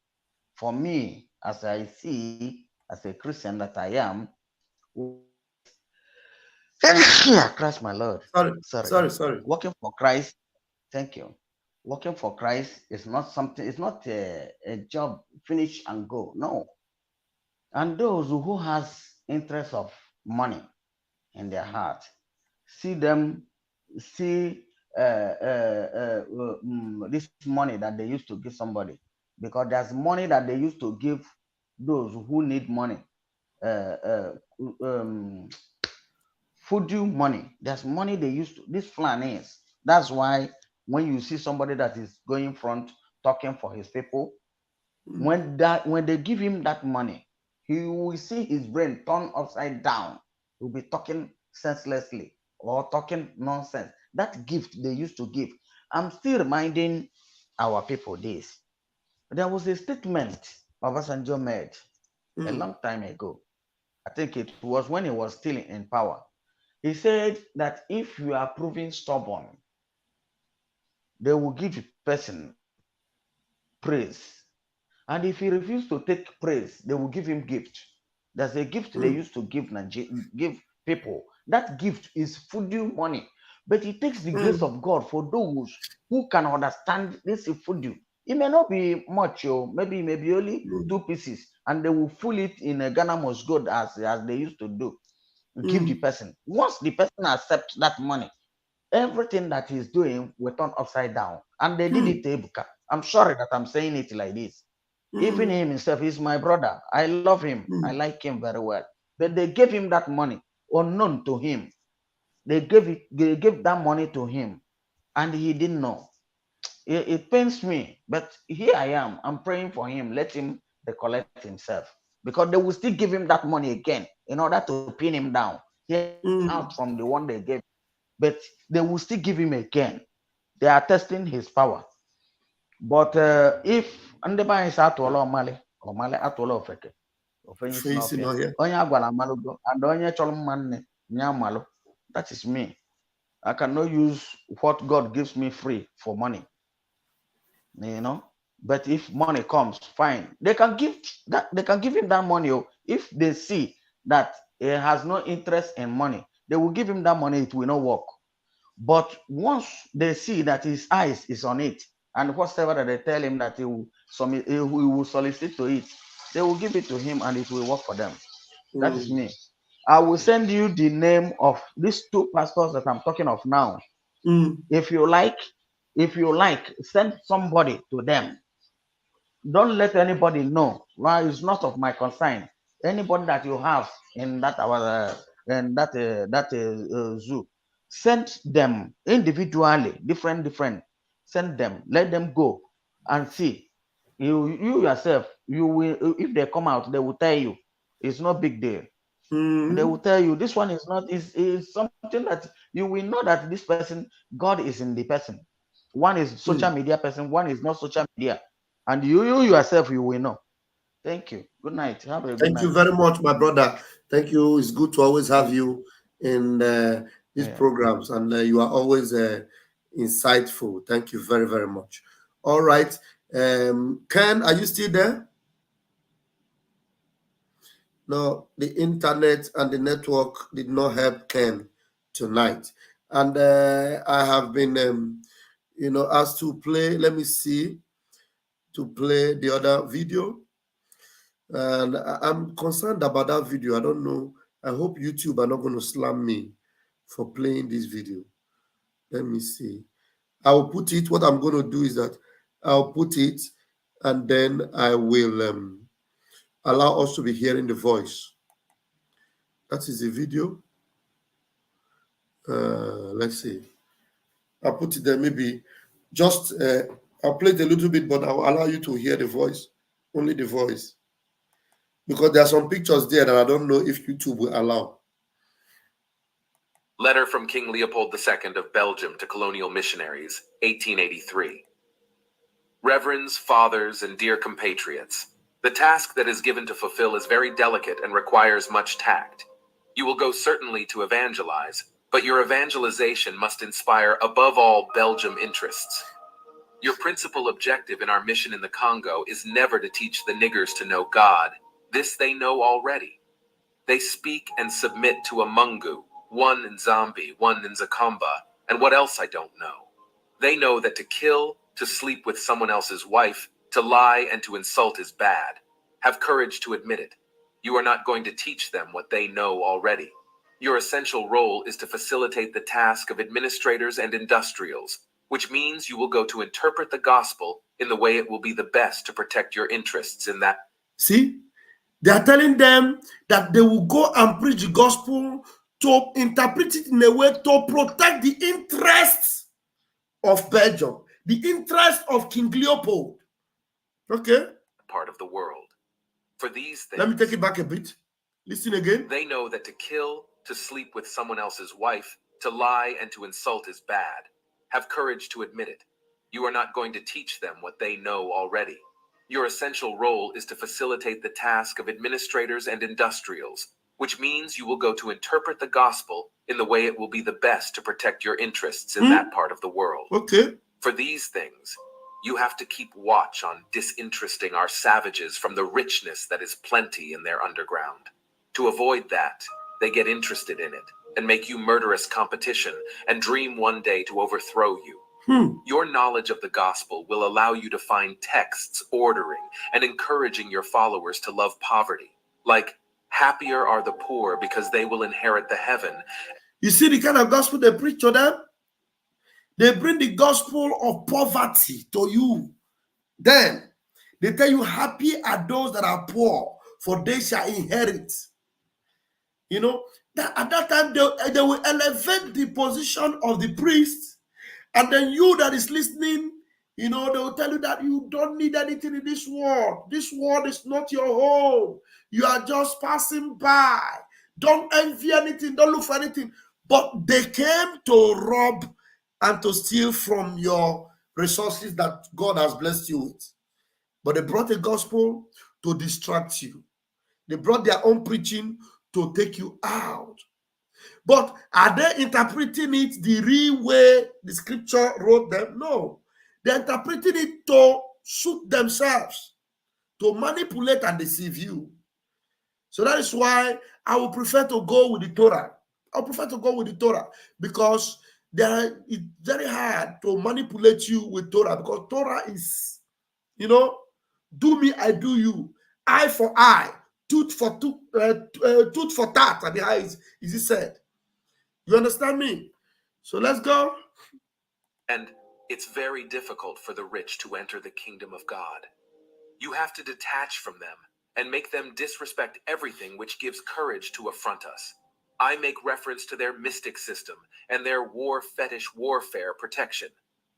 For me, as I see, as a Christian that I am, Christ, my Lord. Sorry. Working for Christ, thank you. Working for Christ is not something, it's not a job, finish and go. No. And those who has interest of money in their heart, see this money that they used to give somebody, because there's money that they used to give those who need money Voodoo money. There's money they used to, this Flanese. That's why when you see somebody that is going front talking for his people, when they give him that money, he will see his brain turn upside down. He'll be talking senselessly or talking nonsense. That gift they used to give. I'm still reminding our people this. There was a statement Obasanjo made a long time ago. I think it was when he was still in power. He said that if you are proving stubborn, they will give the person praise. And if he refuses to take praise, they will give him gift. There's a gift they used to give people. That gift is voodoo money. But it takes the grace of God for those who can understand this voodoo. It may not be much, maybe only 2 pieces, and they will fill it in a Ghana must go as they used to do. Give the person. Once the person accepts that money, everything that he's doing will turn upside down. And they did it to Ebuka. I'm sorry that I'm saying it like this. Even him himself, he's my brother. I love him. I like him very well. But they gave him that money unknown to him. They gave that money to him, and he didn't know. It pains me, but here I am. I'm praying for him. Let him recollect himself, because they will still give him that money again in order to pin him down. Out from the one they gave, but they will still give him again. They are testing his power. But if Andeba is atụọla ọmali atụọla ofeke ofenye si n'ọfịa onye agwara amalụgo and onye chọrọ mma nne nye amalụ, that is me. I cannot use what God gives me free for money, but if money comes, fine, they can give him that money. If they see that he has no interest in money, they will give him that money. It will not work. But once they see that his eyes is on it, and whatever that they tell him that he will solicit to it, they will give it to him and it will work for them. That is me. I will send you the name of these 2 pastors that I'm talking of now. If you like, send somebody to them. Don't let anybody know. Well, it's not of my concern. Anybody that you have in that zoo, send them individually, different. Send them, let them go and see. You yourself, you will. If they come out, they will tell you it's no big deal. They will tell you this one is not is something that you will know that this person, God is in the person. One is social media person, one is not social media, and you yourself, you will know. Thank you. Good night. Have a good night. Thank you very much, my brother. Thank you. It's good to always have you in these programs, and you are always insightful. Thank you very, very much. All right. Ken, are you still there? No, the internet and the network did not help Ken tonight. And I have been, asked to play, let me see, to play the other video. And I'm concerned about that video. I don't know. I hope YouTube are not going to slam me for playing this video. Let me see. I will put it. What I'm going to do is that I'll put it, and then I will allow us to be hearing the voice. That is the video. Let's see. I'll put it there. Maybe just I'll play it a little bit, but I'll allow you to hear the voice, only the voice, because there are some pictures there that I don't know if YouTube will allow. Letter from King Leopold II of Belgium to colonial missionaries, 1883. Reverends, fathers, and dear compatriots, the task that is given to fulfill is very delicate and requires much tact. You will go certainly to evangelize, but your evangelization must inspire above all Belgium interests. Your principal objective in our mission in the Congo is never to teach the niggers to know God. This they know already. They speak and submit to a Mungu, one in Zambi, one in Zakamba, and what else I don't know. They know that to kill, to sleep with someone else's wife, to lie and to insult is bad. Have courage to admit it. You are not going to teach them what they know already. Your essential role is to facilitate the task of administrators and industrials, which means you will go to interpret the gospel in the way it will be the best to protect your interests in that. See, they are telling them that they will go and preach the gospel to interpret it in a way to protect the interests of Belgium, the interest of King Leopold. Okay? Part of the world. For these things, let me take it back a bit. Listen again. They know that to kill, to sleep with someone else's wife, to lie, and to insult is bad. Have courage to admit it. You are not going to teach them what they know already. Your essential role is to facilitate the task of administrators and industrials, which means you will go to interpret the gospel in the way it will be the best to protect your interests in that part of the world. Okay. For these things, you have to keep watch on disinteresting our savages from the richness that is plenty in their underground. To avoid that, they get interested in it and make you murderous competition and dream one day to overthrow you. Your knowledge of the gospel will allow you to find texts ordering and encouraging your followers to love poverty, like, happier are the poor because they will inherit the heaven. You see the kind of gospel they preach to them? They bring the gospel of poverty to you. Then they tell you, happy are those that are poor, for they shall inherit. You know, that at that time they will elevate the position of the priest, and then you that is listening, you know, they will tell you that you don't need anything in this world. This world is not your home. You are just passing by. Don't envy anything. Don't look for anything. But they came to rob and to steal from your resources that God has blessed you with. But they brought a gospel to distract you. They brought their own preaching to take you out. But are they interpreting it the real way the scripture wrote them? No. They're interpreting it to suit themselves, to manipulate and deceive you. So that is why I would prefer to go with the Torah. I prefer to go with the Torah because it's very hard to manipulate you with Torah, because Torah is, you know, do me, I do you, eye for eye, tooth for tat. I mean, how is it said? You understand me? So let's go. And it's very difficult for the rich to enter the kingdom of God. You have to detach from them and make them disrespect everything which gives courage to affront us. I make reference to their mystic system and their war fetish warfare protection,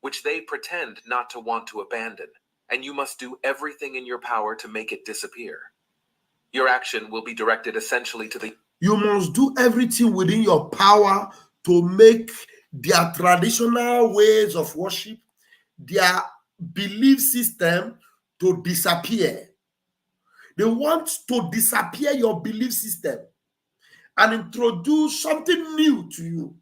which they pretend not to want to abandon, and you must do everything in your power to make it disappear. Your action will be directed essentially to the... You must do everything within your power to make their traditional ways of worship, their belief system to disappear. They want to disappear your belief system and introduce something new to you.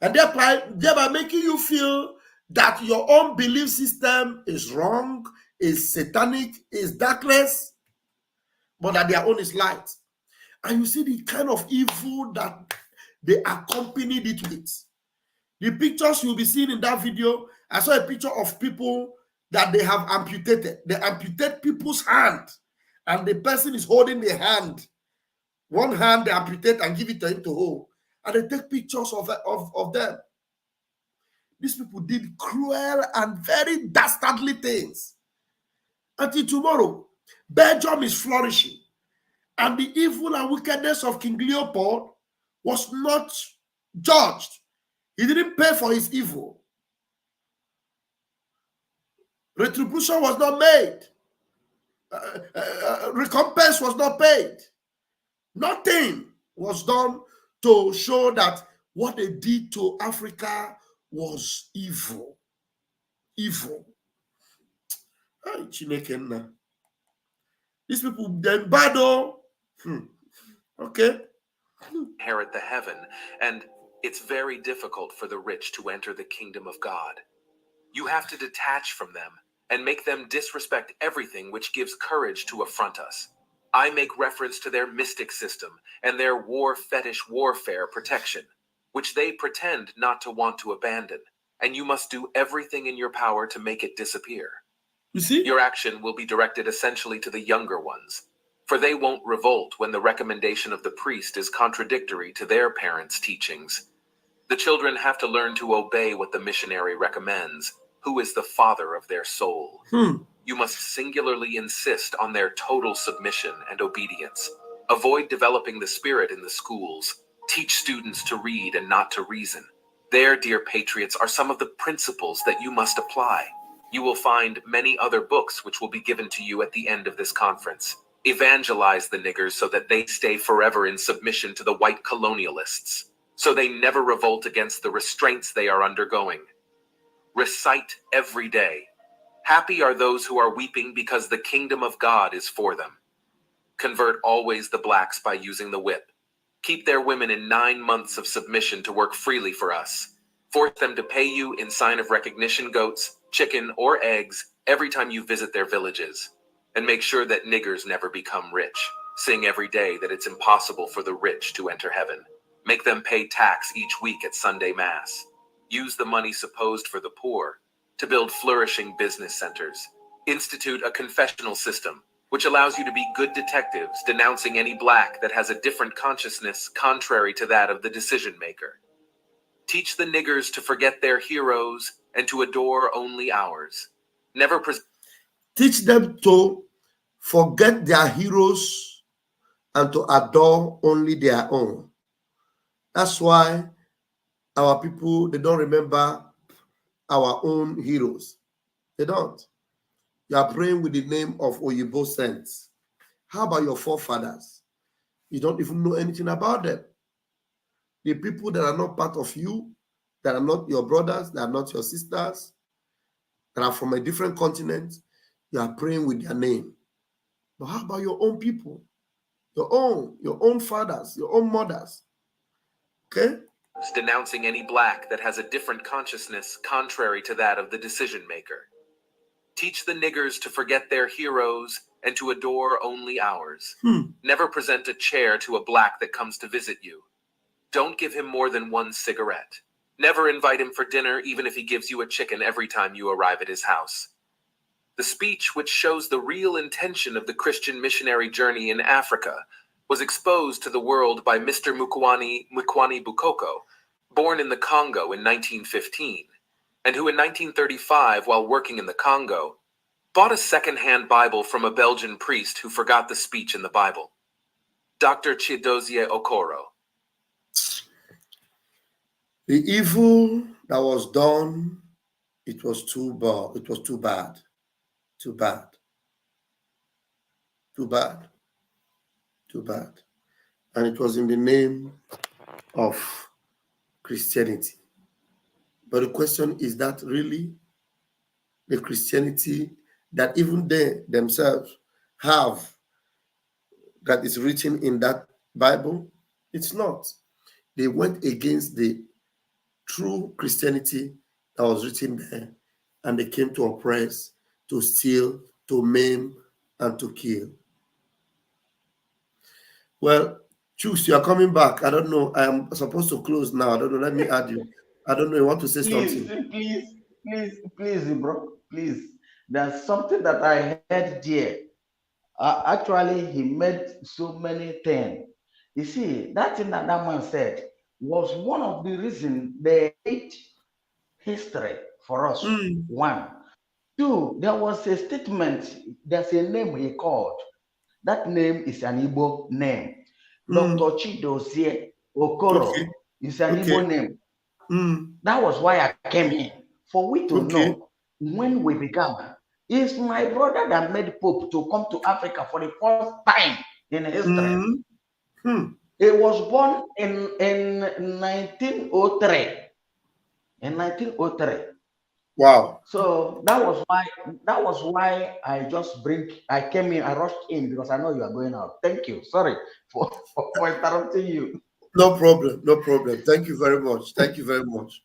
And thereby making you feel that your own belief system is wrong, is satanic, is darkness, but that their own is light. And you see the kind of evil that they accompanied it with. The pictures you'll be seeing in that video, I saw a picture of people that they have amputated. They amputate people's hand, and the person is holding the hand. One hand they amputate and give it to him to hold. And they take pictures of them. These people did cruel and very dastardly things. Until tomorrow, Belgium is flourishing. And the evil and wickedness of King Leopold was not judged. He didn't pay for his evil. Retribution was not made. Recompense was not paid. Nothing was done to show that what they did to Africa was evil. Evil. These people then battle. Okay. Inherit the heaven, and it's very difficult for the rich to enter the kingdom of God. You have to detach from them and make them disrespect everything which gives courage to affront us. I make reference to their mystic system and their war fetish warfare protection, which they pretend not to want to abandon, and you must do everything in your power to make it disappear. You see? Your action will be directed essentially to the younger ones, for they won't revolt when the recommendation of the priest is contradictory to their parents' teachings. The children have to learn to obey what the missionary recommends, who is the father of their soul. You must singularly insist on their total submission and obedience. Avoid developing the spirit in the schools. Teach students to read and not to reason. There, dear patriots, are some of the principles that you must apply. You will find many other books which will be given to you at the end of this conference. Evangelize the niggers so that they stay forever in submission to the white colonialists, so they never revolt against the restraints they are undergoing. Recite every day. Happy are those who are weeping because the kingdom of God is for them. Convert always the blacks by using the whip. Keep their women in 9 months of submission to work freely for us. Force them to pay you in sign of recognition goats, chicken, or eggs every time you visit their villages. And make sure that niggers never become rich. Sing every day that it's impossible for the rich to enter heaven. Make them pay tax each week at Sunday Mass. Use the money supposed for the poor to build flourishing business centers. Institute a confessional system which allows you to be good detectives, denouncing any black that has a different consciousness contrary to that of the decision maker. Teach the niggers to forget their heroes and to adore only ours. Never Teach them to forget their heroes and to adore only their own. That's why our people, they don't remember our own heroes. They don't. You are praying with the name of Oyibo saints. How about your forefathers? You don't even know anything about them. The people that are not part of you, that are not your brothers, that are not your sisters, that are from a different continent, you are praying with their name. But how about your own people? Your own fathers, your own mothers. Okay? Denouncing any black that has a different consciousness contrary to that of the decision maker. Teach the niggers to forget their heroes and to adore only ours. Never present a chair to a black that comes to visit you. Don't give him more than 1 cigarette. Never invite him for dinner, even if he gives you a chicken every time you arrive at his house. The speech which shows the real intention of the Christian missionary journey in Africa was exposed to the world by Mr. Mukwani Bukoko, born in the Congo in 1915, and who in 1935, while working in the Congo, bought a second-hand Bible from a Belgian priest who forgot the speech in the Bible. Dr. Chidozie Okoro. The evil that was done, it was too bad. It was too bad. Too bad. Too bad. Too bad. And it was in the name of Christianity. But the question is, that really the Christianity that even they themselves have, that is written in that Bible? It's not. They went against the true Christianity that was written there, and they came to oppress, to steal, to maim, and to kill. Well, Chus, you are coming back. I don't know. I am supposed to close now. I don't know. Let me add you. I don't know. You want to say something? Please, bro. Please. There's something that I heard there. Actually, he made so many things. You see, that thing that man said was one of the reasons they hate history for us. 1. 2, there was a statement, there's a name he called. That name is an Igbo name. Dr. Chidozie Okoro is an Igbo name. That was why I came here, for we to know when we began. It's my brother that made Pope to come to Africa for the first time in history. He was born in 1903. In 1903. Wow. So that was why I came in, I rushed in because I know you are going out. Thank you. Sorry for interrupting you. No problem. No problem. Thank you very much. Thank you very much.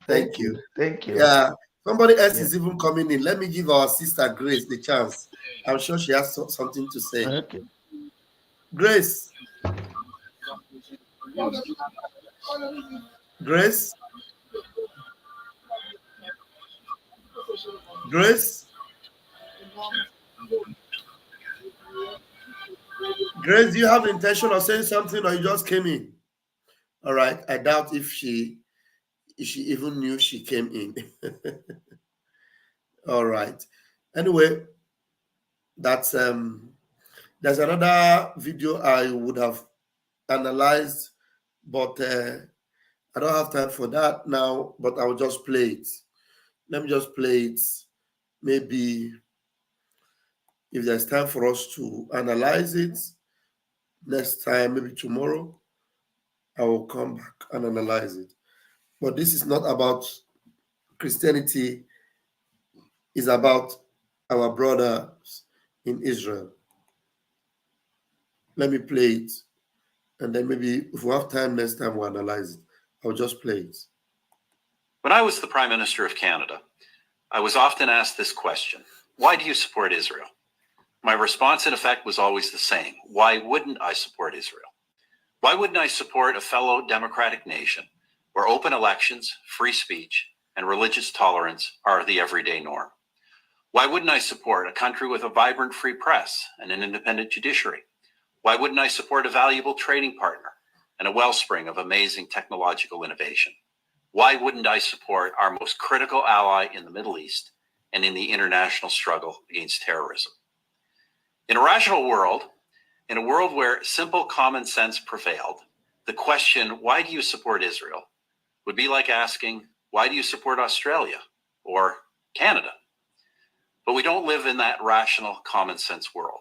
Thank you. Thank you. Yeah. Somebody else is even coming in. Let me give our sister Grace the chance. I'm sure she has something to say. Okay. Grace. Grace. Grace. Grace, do you have the intention of saying something, or you just came in? All right. I doubt if she even knew she came in. All right. Anyway, that's There's another video I would have analyzed, but I don't have time for that now, but I'll just play it. Let me just play it. Maybe if there's time for us to analyze it next time, maybe tomorrow, I will come back and analyze it. But this is not about Christianity, it's about our brothers in Israel. Let me play it. And then maybe if we have time next time, we'll analyze it. I'll just play it. When I was the Prime Minister of Canada, I was often asked this question: why do you support Israel? My response, in effect, was always the same. Why wouldn't I support Israel? Why wouldn't I support a fellow democratic nation where open elections, free speech, and religious tolerance are the everyday norm? Why wouldn't I support a country with a vibrant free press and an independent judiciary? Why wouldn't I support a valuable trading partner and a wellspring of amazing technological innovation? Why wouldn't I support our most critical ally in the Middle East and in the international struggle against terrorism? In a rational world, in a world where simple common sense prevailed, the question, why do you support Israel, would be like asking, why do you support Australia or Canada? But we don't live in that rational common sense world.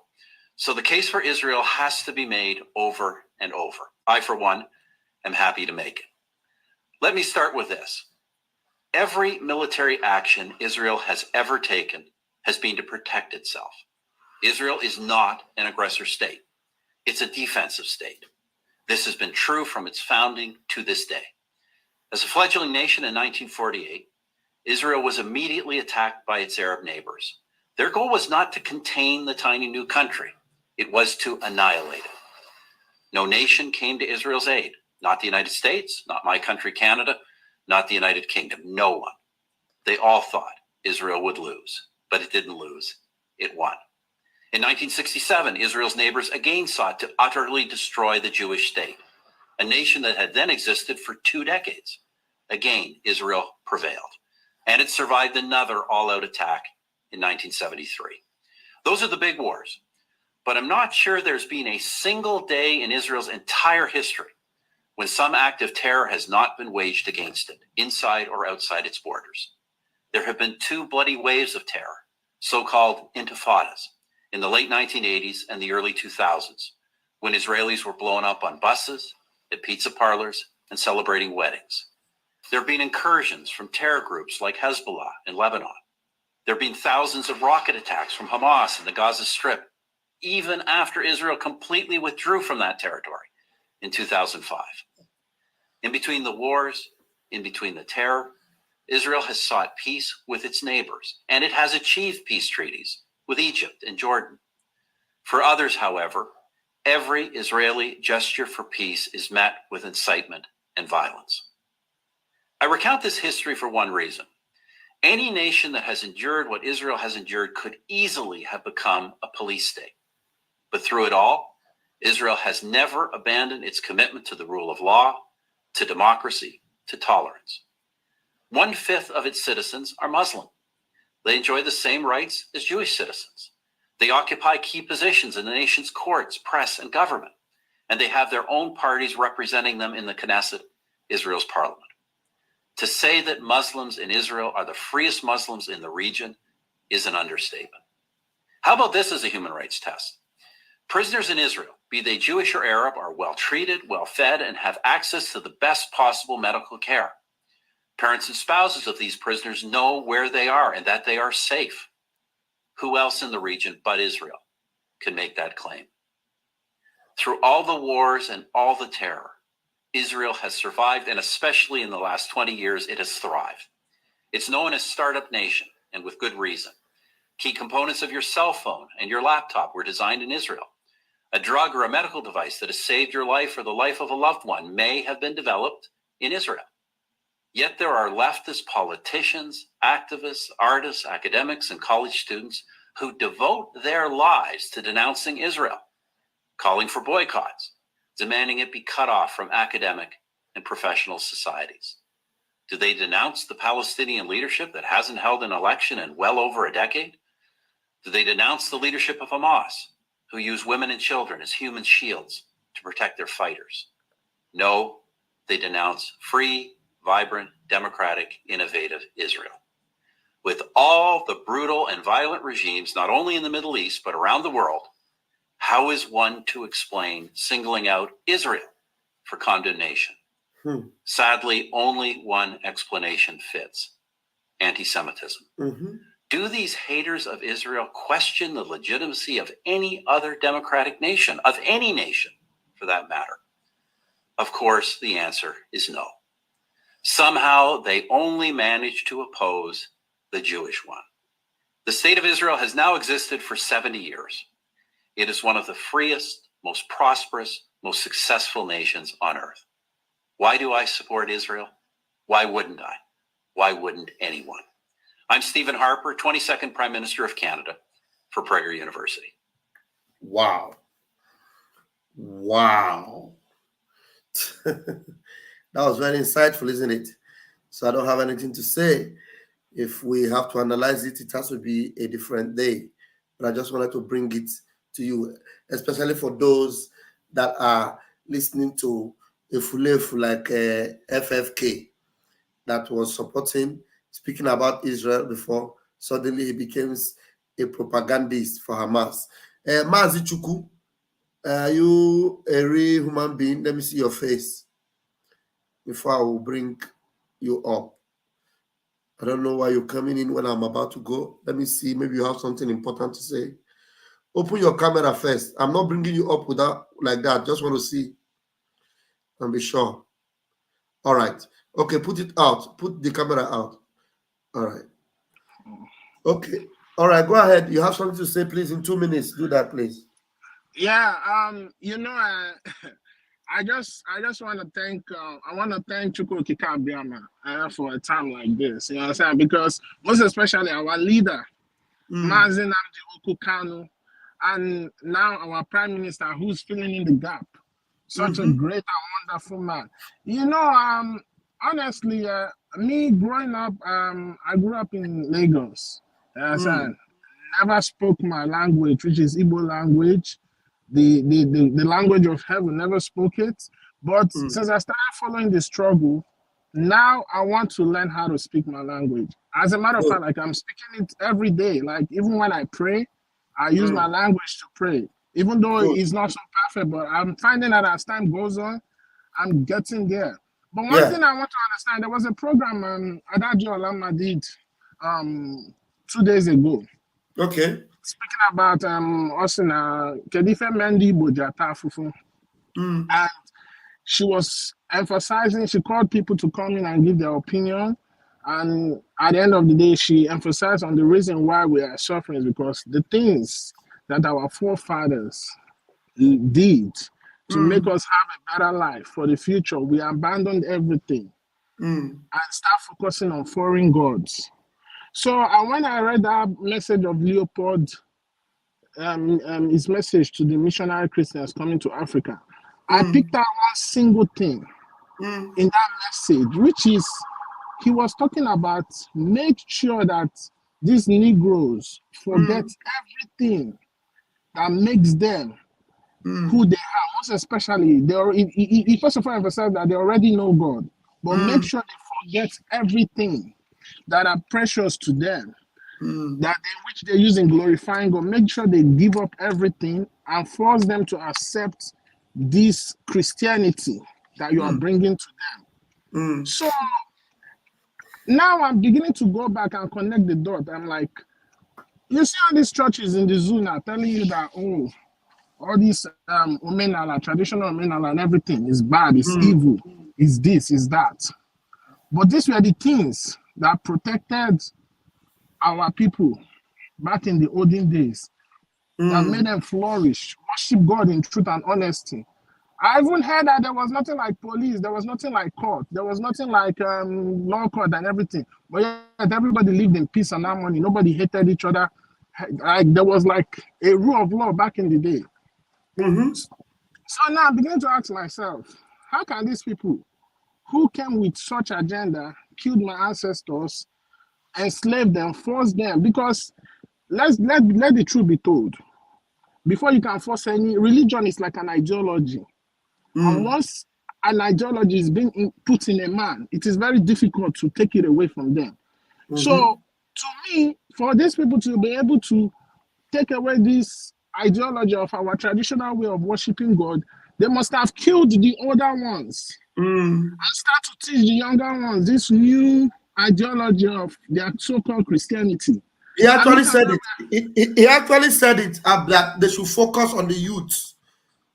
So the case for Israel has to be made over and over. I, for one, am happy to make it. Let me start with this. Every military action Israel has ever taken has been to protect itself. Israel is not an aggressor state. It's a defensive state. This has been true from its founding to this day. As a fledgling nation in 1948, Israel was immediately attacked by its Arab neighbors. Their goal was not to contain the tiny new country. It was to annihilate it. No nation came to Israel's aid. Not the United States, not my country, Canada, not the United Kingdom. No one. They all thought Israel would lose, but it didn't lose. It won. In 1967, Israel's neighbors again sought to utterly destroy the Jewish state, a nation that had then existed for 2 decades. Again, Israel prevailed, and it survived another all-out attack in 1973. Those are the big wars, but I'm not sure there's been a single day in Israel's entire history when some act of terror has not been waged against it, inside or outside its borders. There have been 2 bloody waves of terror, so-called intifadas, in the late 1980s and the early 2000s, when Israelis were blown up on buses, at pizza parlors, and celebrating weddings. There have been incursions from terror groups like Hezbollah in Lebanon. There have been thousands of rocket attacks from Hamas in the Gaza Strip, even after Israel completely withdrew from that territory in 2005. In between the wars, in between the terror, Israel has sought peace with its neighbors, and it has achieved peace treaties with Egypt and Jordan. For others, however, every Israeli gesture for peace is met with incitement and violence. I recount this history for one reason. Any nation that has endured what Israel has endured could easily have become a police state. But through it all, Israel has never abandoned its commitment to the rule of law, to democracy, to tolerance. 1/5 of its citizens are Muslim. They enjoy the same rights as Jewish citizens. They occupy key positions in the nation's courts, press, and government, and they have their own parties representing them in the Knesset, Israel's parliament. To say that Muslims in Israel are the freest Muslims in the region is an understatement. How about this as a human rights test? Prisoners in Israel, be they Jewish or Arab, are well treated, well fed, and have access to the best possible medical care. Parents and spouses of these prisoners know where they are and that they are safe. Who else in the region but Israel can make that claim? Through all the wars and all the terror, Israel has survived, and especially in the last 20 years, it has thrived. It's known as Startup Nation, and with good reason. Key components of your cell phone and your laptop were designed in Israel. A drug or a medical device that has saved your life or the life of a loved one may have been developed in Israel. Yet there are leftist politicians, activists, artists, academics, and college students who devote their lives to denouncing Israel, calling for boycotts, demanding it be cut off from academic and professional societies. Do they denounce the Palestinian leadership that hasn't held an election in well over a decade? Do they denounce the leadership of Hamas, who use women and children as human shields to protect their fighters. No, they denounce free, vibrant, democratic, innovative Israel. With all the brutal and violent regimes, not only in the Middle East, but around the world, how is one to explain singling out Israel for condemnation? Sadly, only one explanation fits: anti-Semitism. Do these haters of Israel question the legitimacy of any other democratic nation, of any nation for that matter? Of course, the answer is no. Somehow they only manage to oppose the Jewish one. The state of Israel has now existed for 70 years. It is one of the freest, most prosperous, most successful nations on earth. Why do I support Israel? Why wouldn't I? Why wouldn't anyone? I'm Stephen Harper, 22nd Prime Minister of Canada for Prager University. Wow. Wow. That was very insightful, isn't it? So I don't have anything to say. If we have to analyze it, it has to be a different day. But I just wanted to bring it to you, especially for those that are listening to a Fulefu like FFK that was speaking about Israel before. Suddenly he becomes a propagandist for Hamas. Mazi Chuku, are you a real human being? Let me see your face before I will bring you up. I don't know why you're coming in when I'm about to go. Let me see. Maybe you have something important to say. Open your camera first. I'm not bringing you up without like that. Just want to see and be sure. All right. Okay, put it out. Put the camera out. All right. Okay. All right, go ahead. You have something to say, please, in 2 minutes. Do that, please. Yeah, I just want to thank Chukwu Kikabiama for a time like this. You know what I'm saying? Because most especially our leader, Mazi Nnamdi Kanu, and now our Prime Minister, who's filling in the gap. Such a great and wonderful man. You know, honestly, me growing up, I grew up in Lagos. I never spoke my language, which is Igbo language. The language of heaven, never spoke it. But since I started following the struggle, now I want to learn how to speak my language. As a matter of fact, like I'm speaking it every day. Like even when I pray, I use my language to pray. Even though it's not so perfect, but I'm finding that as time goes on, I'm getting there. But one thing I want to understand, there was a program Adaji Olama did 2 days ago. Okay. Speaking about us in Kedife Mendi Bojata Fufu. And she was emphasizing, she called people to come in and give their opinion. And at the end of the day, she emphasized on the reason why we are suffering is because the things that our forefathers did to make us have a better life for the future, we abandoned everything and start focusing on foreign gods. So when I read that message of Leopold, his message to the missionary Christians coming to Africa, I picked out one single thing in that message, which is he was talking about make sure that these Negroes forget everything that makes them who they are. Most especially, he first of all emphasized that they already know God, but make sure they forget everything that are precious to them, which they use in glorifying God. Make sure they give up everything and force them to accept this Christianity that you are bringing to them. So now I'm beginning to go back and connect the dot. I'm like, you see all these churches in the zoo now telling you that, all these Omenala, traditional Omenala and everything is bad, it's evil, it's this, it's that. But these were the things that protected our people back in the olden days, that made them flourish, worship God in truth and honesty. I even heard that there was nothing like police, there was nothing like court, there was nothing like law court and everything. But yet everybody lived in peace and harmony. Nobody hated each other. Like there was like a rule of law back in the day. So now I'm beginning to ask myself, how can these people who came with such agenda, killed my ancestors, enslaved them, forced them? Because let the truth be told. before you can force any religion is like an ideology. And once an ideology is being put in a man, it is very difficult to take it away from them. So to me, for these people to be able to take away this ideology of our traditional way of worshiping God, they must have killed the older ones and start to teach the younger ones this new ideology of their so-called Christianity. He actually said it. He actually said it that they should focus on the youth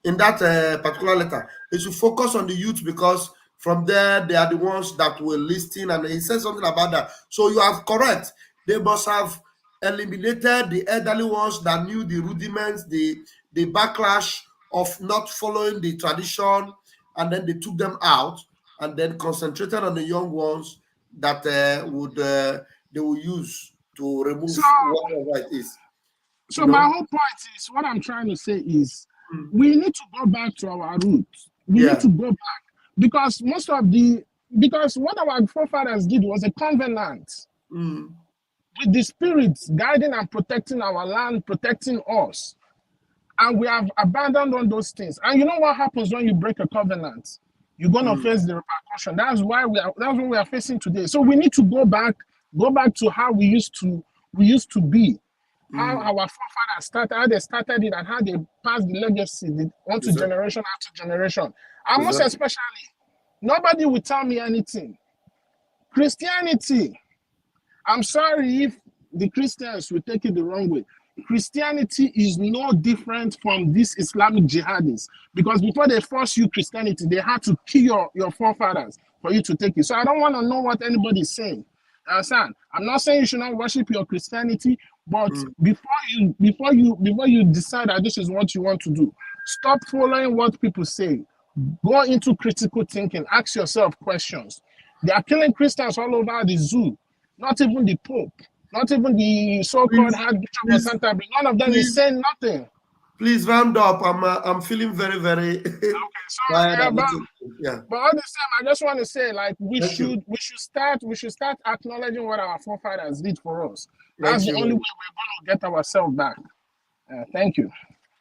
in that particular letter. They should focus on the youth because from there they are the ones that will listen. And he said something about that. So you are correct. They must have eliminated the elderly ones that knew the rudiments, the backlash of not following the tradition, and then they took them out and then concentrated on the young ones that they will use to remove whatever it is. So my whole point is, what I'm trying to say is, we need to go back to our roots. We need to go back because because what our forefathers did was a covenant with the spirits guiding and protecting our land, protecting us, and we have abandoned all those things. And you know what happens when you break a covenant? You're gonna face the repercussion. That's what we are facing today. So we need to go back to how we used to be. How our forefathers started, how they started it, and how they passed the legacy on to generation after generation. And most especially, nobody will tell me anything. Christianity, I'm sorry if the Christians will take it the wrong way. Christianity is no different from these Islamic jihadists, because before they force you Christianity, they had to kill your forefathers for you to take it. So I don't want to know what anybody is saying. Understand? I'm not saying you should not worship your Christianity, but before you decide that this is what you want to do, stop following what people say. Go into critical thinking. Ask yourself questions. They are killing Christians all over the zoo. Not even the Pope. Not even the so-called Archbishop of Santa. None of them is saying nothing. Please round up. I'm feeling very, very tired. But all the same, I just want to say, like, we should start acknowledging what our forefathers did for us. That's the only way we're going to get ourselves back. Thank you.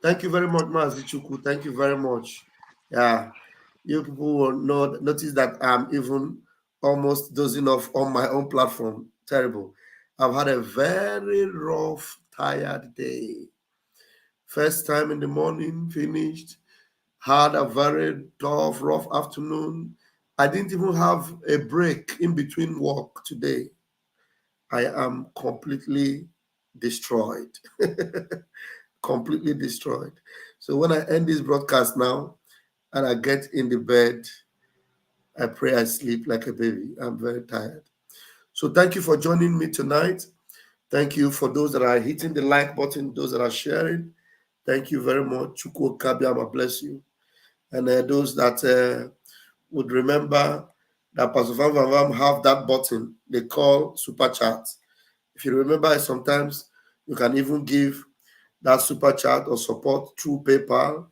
Thank you very much, Mazi Chukwu. Thank you very much. Yeah, you people will notice that I'm even almost dozing off on my own platform. Terrible. I've had a very rough, tired day. First time in the morning, finished. Had a very tough, rough afternoon. I didn't even have a break in between work today. I am completely destroyed. Completely destroyed. So when I end this broadcast now and I get in the bed, I pray I sleep like a baby. I'm very tired. So thank you for joining me tonight. Thank you for those that are hitting the like button, those that are sharing. Thank you very much. Chukwu Kabiama, bless you. And those that would remember that Pastor Van Van Van have that button they call Super Chat. If you remember, sometimes you can even give that Super Chat or support through PayPal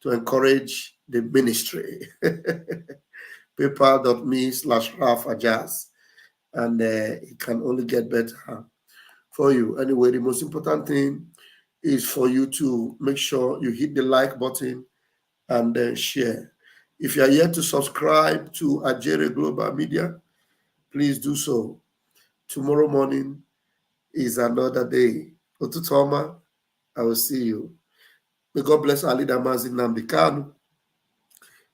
to encourage the ministry. PayPal.me/RalphAjaz. And it can only get better for you. Anyway, the most important thing is for you to make sure you hit the like button and then share. If you are yet to subscribe to Ajere Global Media, please do so. Tomorrow morning is another day. Otutoma, I will see you. May God bless our leader, Mazi Nnamdi Kanu.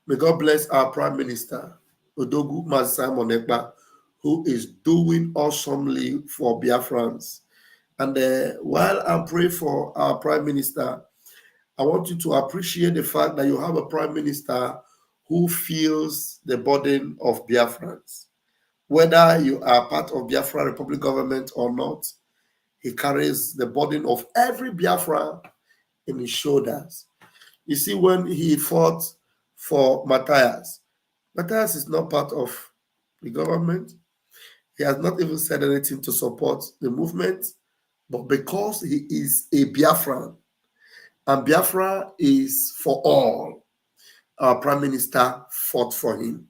May God bless our Prime Minister, Odogu Mazi Simon Ekpa, who is doing awesomely for Biafrans. And while I'm praying for our Prime Minister, I want you to appreciate the fact that you have a Prime Minister who feels the burden of Biafrans. Whether you are part of Biafra Republic government or not, he carries the burden of every Biafra in his shoulders. You see, when he fought for Matthias is not part of the government. He has not even said anything to support the movement, but because he is a Biafran, and Biafra is for all, our Prime Minister fought for him.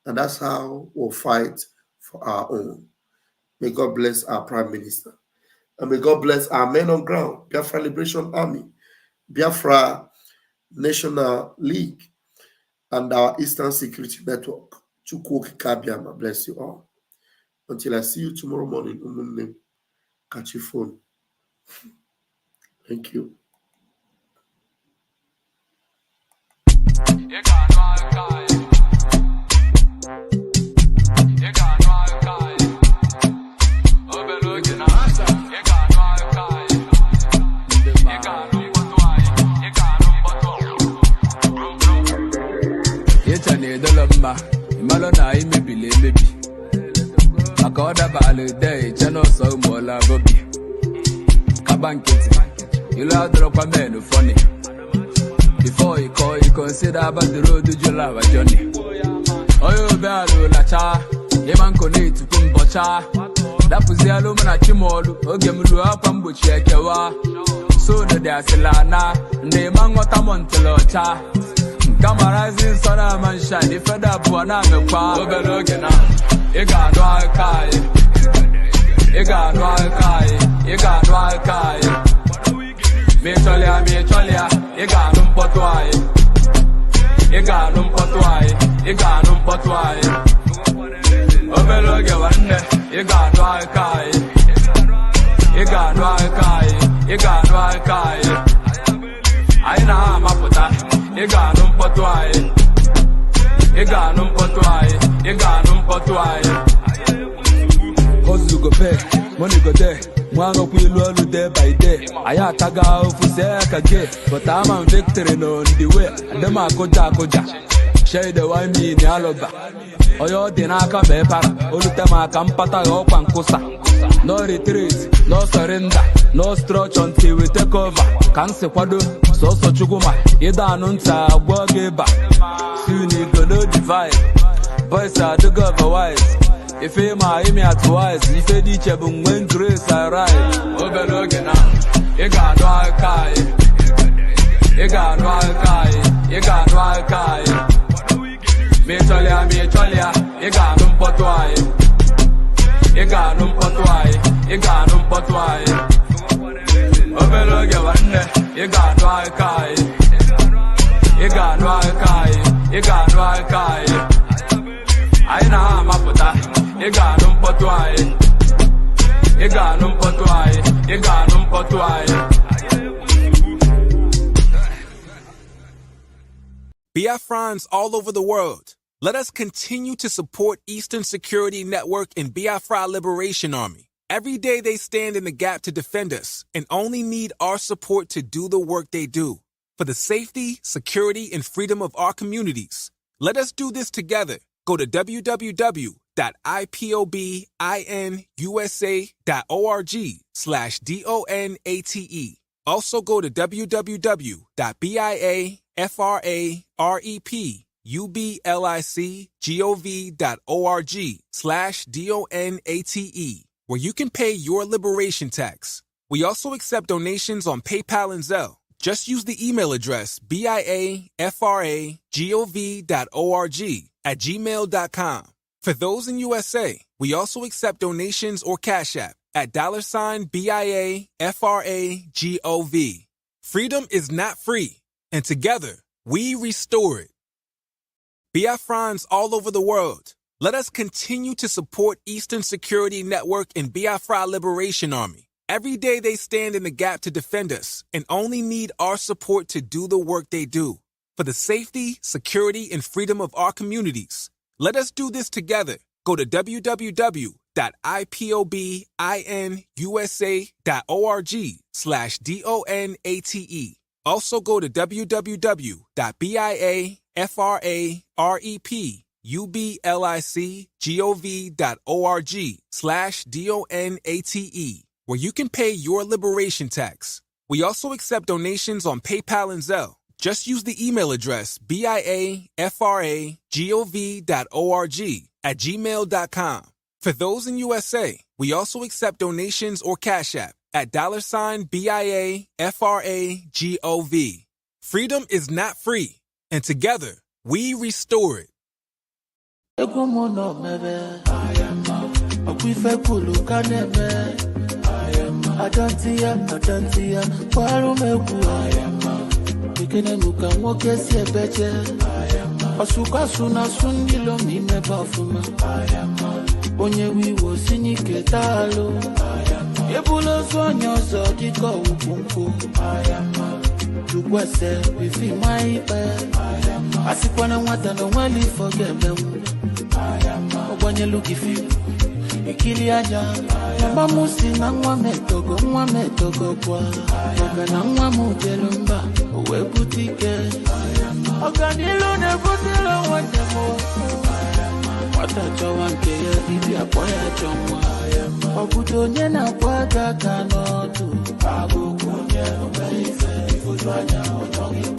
And that's how we'll fight for our own. May God bless our Prime Minister. And may God bless our men on ground, Biafra Liberation Army. Biafra National League and our Eastern Security Network. Chukwu Kabiama, bless you all. Until I see you tomorrow morning, catch your phone. Thank you. Malona maybe Akoda Bale Day, Channel so more la Bobby Kabankit, you loud drop a man funny. Before you call, you consider about the road to your lava journey. Oh, you better la cha, Yaman Kone to Kumbocha. That was the alumina Chimolu, Ogemulu up and Butcher Kewa. So the Dasilana, Neman Watamontelocha. Camarazin Sona Manshine, if I Buana, the power of Elogena. You got no Alkai. You got no Alkai. You got no Alkai. Mecholia, you got no Potwai. You got no Potwai. You got no Potwai. Obeloga one, you got no Alkai. You got no Alkai. You got no Alkai. I know my puta. You got no Potwai. You got no Potwai. You got no Potwai. Hustle go pay, money go there. One of we learn day by day. I had to go for second, but I'm on victory on the way. Them are koja. Share the wine me in Yaloba. Oyo dinaka be para. Olutema kampata yo kwankosa. No retreat, no surrender, no stretch until we take over. Can't kwado, so chuguma. Ida nunta wageba. Soon you go no divide. Boys are the otherwise. If you my imi at twice, if you ditch a boom when grace I ride. Oberogena, you got no Alkai. You got no Alkai. You got no Alkai. Mecholia, you got no Potwai. You got no Potwai. You got no Potwai. Obeloga one, you got no Alkai. You got no Alkai. You got no Alkai. I know my puta. You got no Potwai. You got no Potwai. You got no Potwai. Biafrans all over the world, let us continue to support Eastern Security Network and Biafra Liberation Army. Every day they stand in the gap to defend us and only need our support to do the work they do. For the safety, security, and freedom of our communities, let us do this together. Go to www.ipobinUSA.org/DONATE. Also go to www.biafrepublicgov.org/DONATE, where you can pay your liberation tax. We also accept donations on PayPal and Zelle. Just use the email address biafragov.org@gmail.com. For those in USA, we also accept donations or Cash App at $biafragov. Freedom is not free, and together, we restore it. Biafrans all over the world, let us continue to support Eastern Security Network and Biafra Liberation Army. Every day they stand in the gap to defend us and only need our support to do the work they do. For the safety, security, and freedom of our communities, let us do this together. Go to www.ipobinUSA.org/DONATE. Also go to www.biafrepublicgov.org/DONATE, where you can pay your liberation tax. We also accept donations on PayPal and Zelle. Just use the email address biafragov.org@gmail.com. For those in USA, we also accept donations or Cash App at $biafragov. Freedom is not free, and together, we restore it. I am Adantia, Parumeku, Pikene Nuka, Mokesi, Beche, Asuka Suna Sundilo, Mime Bafuma, Onye we was Siniketalo, Ebulo Sonyo Zodiko, Upunku, Tukwase, we feel my bed. Asipwana Watano, Wali forget them. When you look if you ikili aja namba musi na nwa metogo kwa yoga na nwa mujelumba uwe butike oganilo ne butilo wandemo watacho wanke ya ibi akwaya chomwa obudo nye na kwaga kanotu agukunye ubeife ifutwanya otongi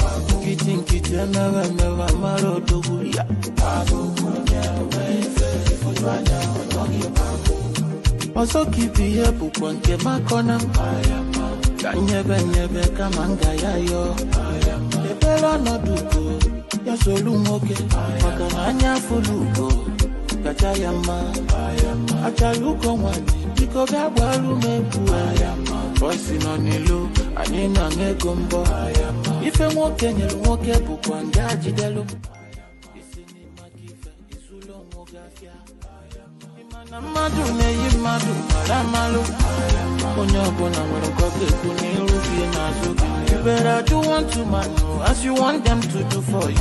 Kiti mewa maro dogulia agukunye ubeife ifutwanya otongi Also keep here pukwanke makona Kanyebe kamanga yayo Ebelo no duko Ya solu moke Makananya fuluko Kachayama Achaluko mwani Biko gabwalu mebu Voice nonilo Anina ngegombo Ife mwoke nyelu mwoke pukwanga jidelo Isini makife Isulo mwogafya Madu neyi madu malamalo Onyobo na mwerokoke kuniruki nazuki You better do unto man as you want them to do for you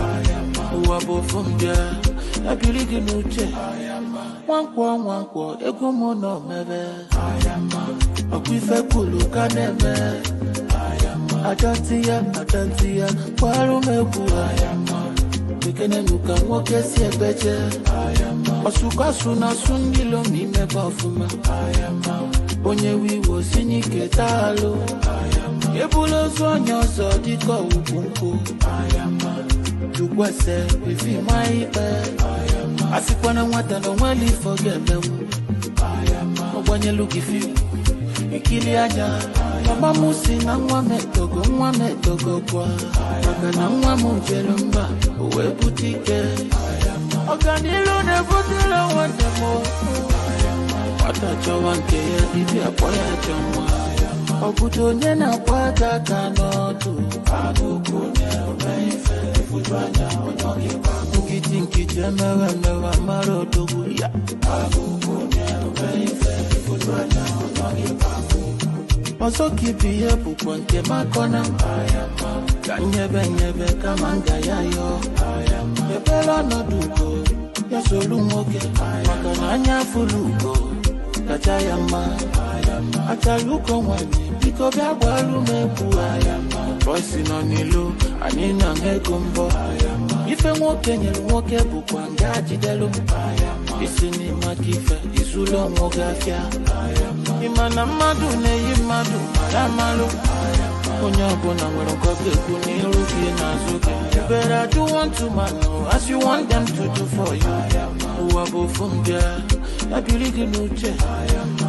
Uwabo from there Abiligi nuche Wankwo Egomo no mebe Okwife kulu kaneme Adantia Kwarumeku Pikene nuka mwokesi ebeche Asuka suna sungilo mime bafuma Onye wiwo siniketalo Ebulo zonyo zodiko upunku Tukwase wifi maipe Asipwana Watano wali forget them Ogwanye luki fiu Ikili aja Mama musi na nwa metogo kwa Maka na nwa mujelumba uwe butike Oganilo ne butilo wandemo Watacho wanke ya ibi akwaya chomwa Obudo nye na kwaga kanotu Agukunye ubeife ifutwanya otongi Nkiti mewa maro dogulia Agukunye ubeife ifutwanya otongi Also keep here pukwanke makona Kanyebe kamanga yayo Ebelo no duko Ya solu moke Makananya fuluko Kachayama Achaluko mwani Biko gabwalu mebu Voice nonilo Anina ngegombo Ife mwoke nyelu mwoke pukwanga jidelo Isini makife Isulo mwogafya Imana madu neyi madu malamalo Onyobo na mwerokoke kuniruki nazuki You better do unto man as you want them to do for you Uwabo from there Abiligi nuche